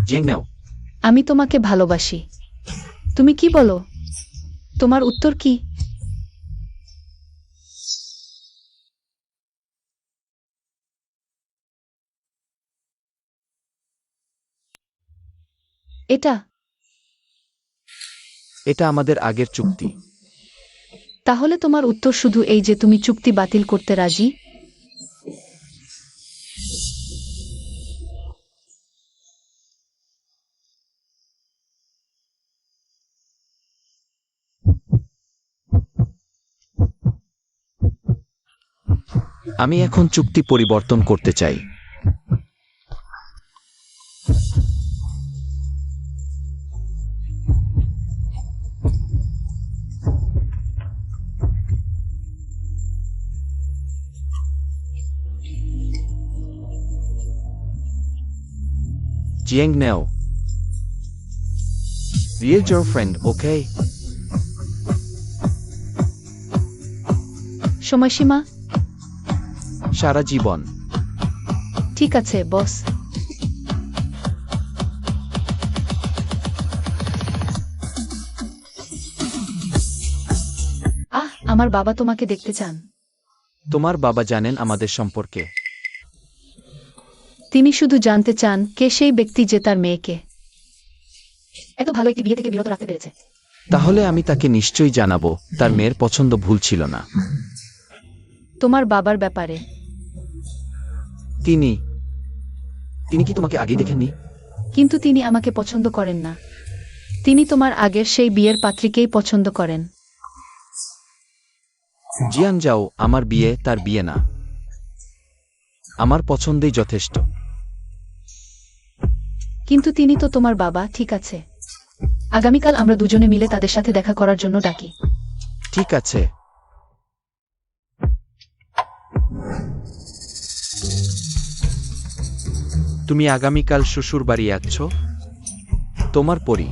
জেং নাও। আমি তোমাকে ভালোবাসি। তুমি কি বলো? তোমার উত্তর কি? এটা এটা আমাদের আগের চুক্তি। তাহলে তোমার উত্তর শুধু এই যে তুমি চুক্তি বাতিল করতে রাজি? আমি এখন চুক্তি পরিবর্তন করতে চাই। জিয়াং নেও। Real girlfriend, okay? সময়সীমা? সারা জীবন। ঠিক আছে, বস। আমার বাবা তোমাকে দেখতে চান। তোমার বাবা জানেন আমাদের সম্পর্কে? তিনি শুধু জানতে চান কে সেই ব্যক্তি যে তার মেয়েকে এত ভালো একটি বিয়ে থেকে বিরত রাখতে পেরেছে। তাহলে আমি তাকে নিশ্চয়ই জানাবো তার মেয়ের পছন্দ ভুল ছিল না। তোমার বাবার ব্যাপারে? তিনি তিনি কি তোমাকে আগেই দেখেননি? কিন্তু তিনি আমাকে পছন্দ করেন না। তিনি তোমার আগের সেই বিয়ের পাত্রীকেই পছন্দ করেন। জিয়ান যাও, আমার বিয়ে তার বিয়ে না। আমার পছন্দেই যথেষ্ট। কিন্তু তিনি তো তোমার বাবা। ঠিক আছে, আগামীকাল আমরা দুজনে মিলে তাদের সাথে দেখা করার জন্য ডাকি। ঠিক আছে। তুমি আগামীকাল শ্বশুর বাড়ি যাচ্ছ? তোমার পরি?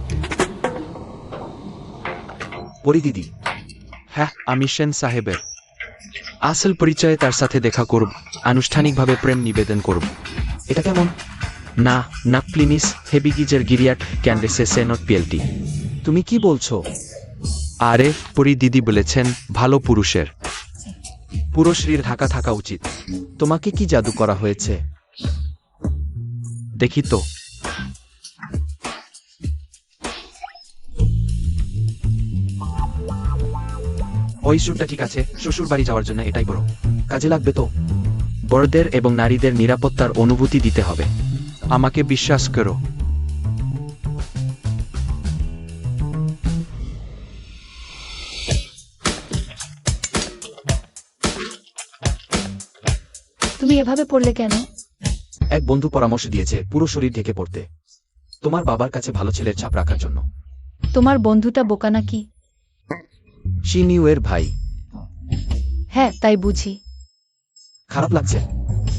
পরি দিদি? হ্যাঁ, আমি সেন সাহেবের। আসল পরিচয়ে তার সাথে দেখা করব, আনুষ্ঠানিকভাবে প্রেম নিবেদন করব। এটা কেমন? না না প্লিনিস হেবিগিজের গিরিয়াট ক্যান্ডেসে সেনট পিএলটি। তুমি কি বলছো? আরে পরি দিদি বলেছেন ভালো পুরুষের পুরো শরীর ঢাকা থাকা উচিত। তোমাকে কি জাদু করা হয়েছে? দেখি তো। ওই স্যুটটা ঠিক আছে, শ্বশুর বাড়ি যাওয়ার জন্য এটাই বড় কাজে লাগবে তো। বড়দের এবং নারীদের নিরাপত্তার অনুভূতি দিতে হবে। আমাকে বিশ্বাস করো। তুমি এভাবে পড়লে কেন? এক বন্ধু পরামর্শ দিয়েছে পুরো শরীর ঢেকে পড়তে, তোমার বাবার কাছে ভালো ছেলের ছাপ রাখার জন্য। তোমার বন্ধুটা বোকা নাকি? শিনিউয়ের ভাই। হ্যাঁ, তাই বুঝি। খারাপ লাগছে,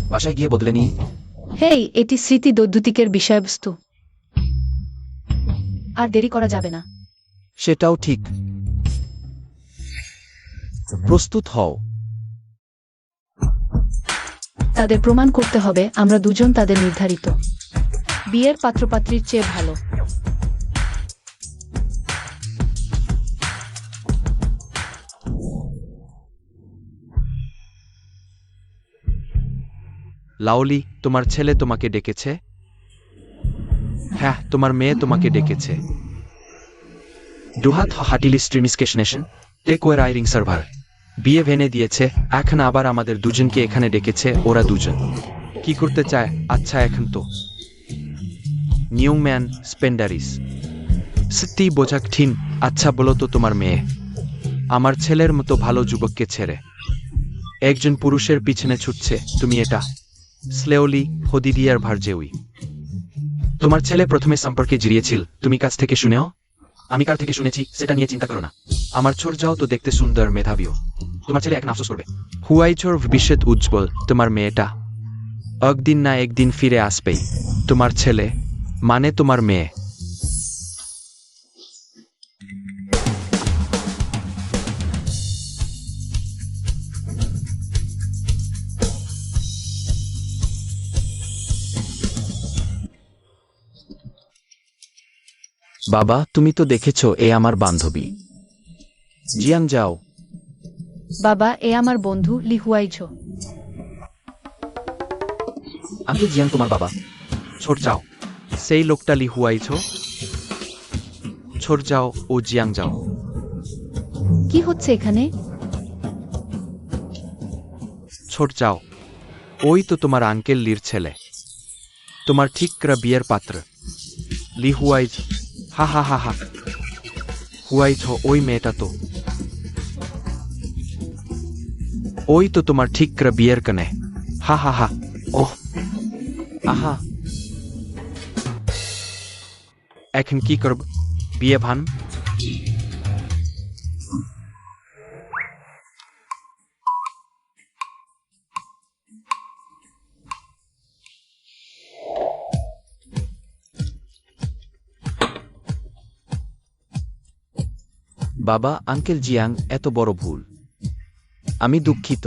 বাসায় গিয়ে বদলে নি। হেই, এটি স্মৃতি দৈদ্যুতিকের বিষয়বস্তু। আর দেরি করা যাবে না। সেটাও ঠিক। প্রস্তুত হও। তাদের প্রমাণ করতে হবে আমরা দুজন তাদের নির্ধারিত বিয়ের পাত্রপাত্রীর চেয়ে ভালো। লাওলি, তোমার ছেলে তোমাকে ডেকেছে। হ্যাঁ, তোমার মেয়ে তোমাকে ডেকেছে। ডুহাত হাটিলি স্ট্রিমিস্কেশনেশন টেকওয়ার আইরিং সার্ভার বিয়ে ভেনে দিয়েছে, এখন আবার আমাদের দুজনকে এখানে ডেকেছে। ওরা দুজন কি করতে চায়? আচ্ছা, এখন তো নিউম্যান স্পেন্ডারিস সত্যি বোঝা কঠিন। আচ্ছা বলো তো, তোমার মেয়ে আমার ছেলের মতো ভালো যুবককে ছেড়ে একজন পুরুষের পিছনে ছুটছে, তুমি এটা স্লেওলি হদিদিয়ার ভার্জেউই। তোমার ছেলে প্রথমে সম্পর্কে জড়িয়েছিল, তুমি কাছ থেকে শুনেও। আমি কার থেকে শুনেছি সেটা নিয়ে চিন্তা করো না। আমার ছোট যাও তো দেখতে সুন্দর, মেধাবীও। তোমার ছেলে এখন আফসোস করবে। হুয়াইছোর ভবিষ্যৎ উজ্জ্বল। তোমার মেয়েটা একদিন না একদিন ফিরে আসবেই। তোমার ছেলে মানে তোমার মেয়ে। বাবা, তুমি তো দেখেছো এ আমার বান্ধবী। জিয়াং যাও। বাবা, এ আমার বন্ধু লি হুয়াইঝো। আমি তো জিয়াং তোমার বাবা। ছোট যাও। সেই লোকটা লি হুয়াইছো। ছোট যাও ও জিয়াং যাও। কি হচ্ছে এখানে? ছোট যাও। ওই তো তোমার আঙ্কেল লির ছেলে, তোমার ঠিক করা বিয়ের পাত্র লি হুয়াইজ। হা হা হা হা। হুয়াইছ ওই মেয়েটা তো। ওই তো তোমার ঠিক করে বিয়ের কানে। হা হা হা। ওহ, আহা। এখন কি করব? বিয়ে ভান? বাবা, আঙ্কেল জিয়াং, এত বড় ভুল। আমি দুঃখিত।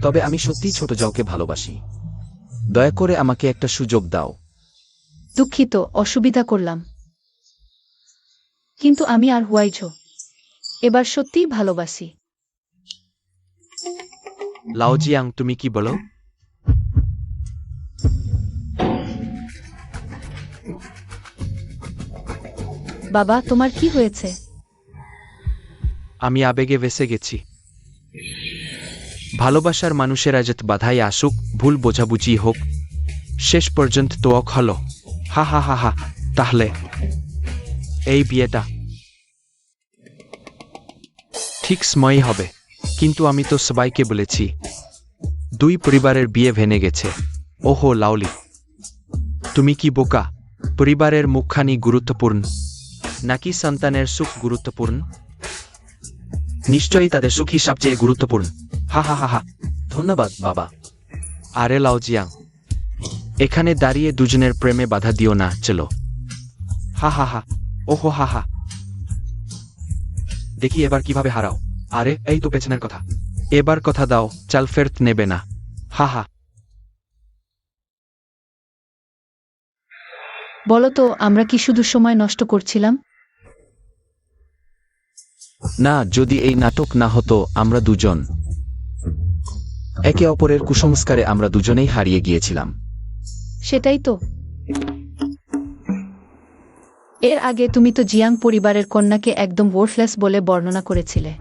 তবে আমি সত্যিই ছোট যাওকে ভালোবাসি। দয়া করে আমাকে একটা সুযোগ দাও। দুঃখিত, অসুবিধা করলাম। কিন্তু আমি আর হুয়াইঝো এবার সত্যিই ভালোবাসি। লাওজিয়াং, তুমি কি বলো? বাবা, তোমার কি হয়েছে? আমি আবেগে ভেসে গেছি। ভালোবাসার মানুষেরা যত বাধাই আসুক, ভুল বোঝাবুঝি হোক, শেষ পর্যন্ত তোয়াক হলো। হা হা হা হা। তাহলে এই বিয়েটা ঠিক সময়ই হবে। কিন্তু আমি তো সবাইকে বলেছি। দুই পরিবারের বিয়ে ভেঙে গেছে। ওহো লাউলি, তুমি কি বোকা? পরিবারের মুখখানি গুরুত্বপূর্ণ নাকি সন্তানের সুখ গুরুত্বপূর্ণ? নিশ্চয়ই তাদের সুখী সবচেয়ে গুরুত্বপূর্ণ। হা হা হা হা। ধন্যবাদ বাবা। আরে লাওজিয়াং, এখানে দাঁড়িয়ে দুজনের প্রেমে বাধা দিও না, চলো। হা হা হা। ওহো হা হা। দেখি এবার কিভাবে হারাও। আরে এই তো পেছনের কথা। এবার কথা দাও, চাল ফেরত নেবে না। হা হা। বলো তো, আমরা কি শুধু সময় নষ্ট করছিলাম? না, যদি এই নাটক না হতো, আমরা দুজন একে অপরের কুসংস্কারে আমরা দুজনেই হারিয়ে গিয়েছিলাম। সেটাই তো। এর আগে তুমি তো জিয়াং পরিবারের কন্যাকে একদম ওয়ার্থলেস বলে বর্ণনা করেছিলে।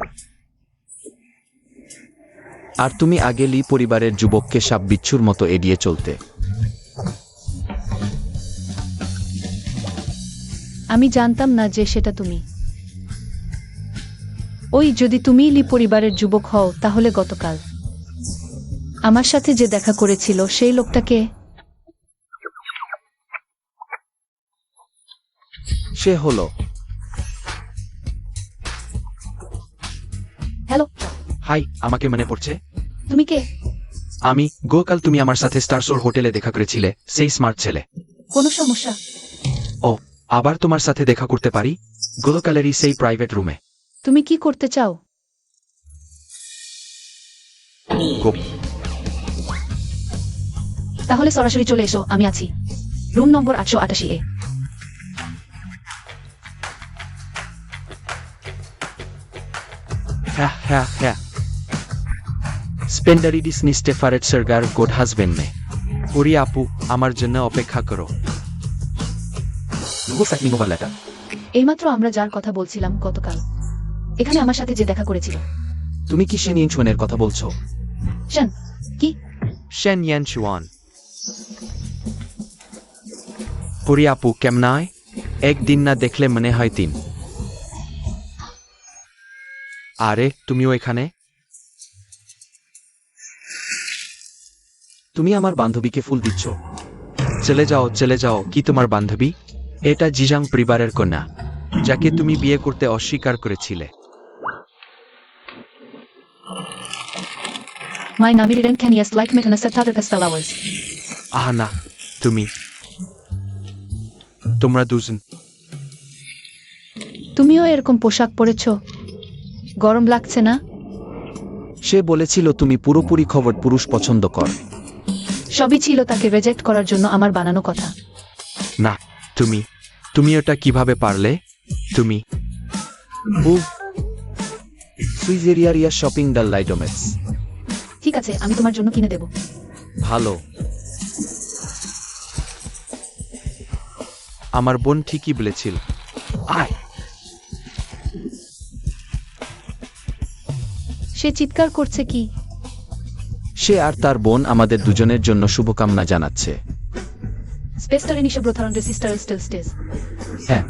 আর তুমি আগে লি পরিবারের যুবককে সাপ বিচ্ছুর মতো এড়িয়ে চলতে। আমি জানতাম না যে সেটা তুমি। ওই, যদি তুমিই লি পরিবারের যুবক হও, তাহলে গতকাল আমার সাথে যে দেখা করেছিল সেই লোকটাকে। সে হলো। হ্যালো, হাই, আমাকে মনে পড়ছে? তুমি কে? আমি গতকাল তুমি আমার সাথে স্টারসোর হোটেলে দেখা করেছিলে, সেই স্মার্ট ছেলে। কোনো সমস্যা? ও, আবার তোমার সাথে দেখা করতে পারি? গতকালেরই সেই প্রাইভেট রুমে। তুমি কি করতে চাও? তাহলে সরাসরি চলে এসো, আমি আছি। রুম নম্বর 888 এ। হ্যাঁ হ্যাঁ হ্যাঁ। স্পেন্ডারিডিস নিস্টে ফারেট সার্গার গোড হাজবেন্ড মে। ওরি আপু, আমার জন্য অপেক্ষা করো। লেটার। এইমাত্র আমরা যার কথা বলছিলাম গতকাল এখানে আমার সাথে যে দেখা করেছিল। তুমি কি সেনিয়ন চুয়ানের কথা বলছো? শান, কি? শেন ইয়ান চুয়ান। ওরি আপু, কেমনায়? একদিন না দেখলে মনে হয় তিন। আরে, তুমিও এখানে? তুমি আমার বান্ধবীকে ফুল দিচ্ছ। চলে যাও, চলে যাও। কি তোমার বান্ধবী? এটা জিজাং পরিবারের কন্যা, যাকে তুমি বিয়ে করতে অস্বীকার করেছিলে। My Namiriren can yes like met an flowers. আহা না, তোমরা দুজন। তুমিও এরকম পোশাক পরেছ? গরম লাগছে না? সে বলেছিল তুমি পুরোপুরি খবর পুরুষ পছন্দ কর। সবই ছিল তাকে রেজেক্ট করার জন্য আমার বানানো কথা। না, তুমি ওটা কিভাবে পারলে? তুমি সুইজেরিয়ারিয়া শপিং ডাল লাইডোমেটস। ঠিক আছে, আমি তোমার জন্য কিনে দেব। ভালো। আমার বোন ঠিকই বলেছিল। আয়। সে চিৎকার করছে কি? সে আর তার বোন আমাদের দুজনের জন্য শুভকামনা জানাচ্ছে। স্পেস্টার ইনিশিয়াল ব্রোথারন রেসিস্টার স্টেজ হ্যাঁ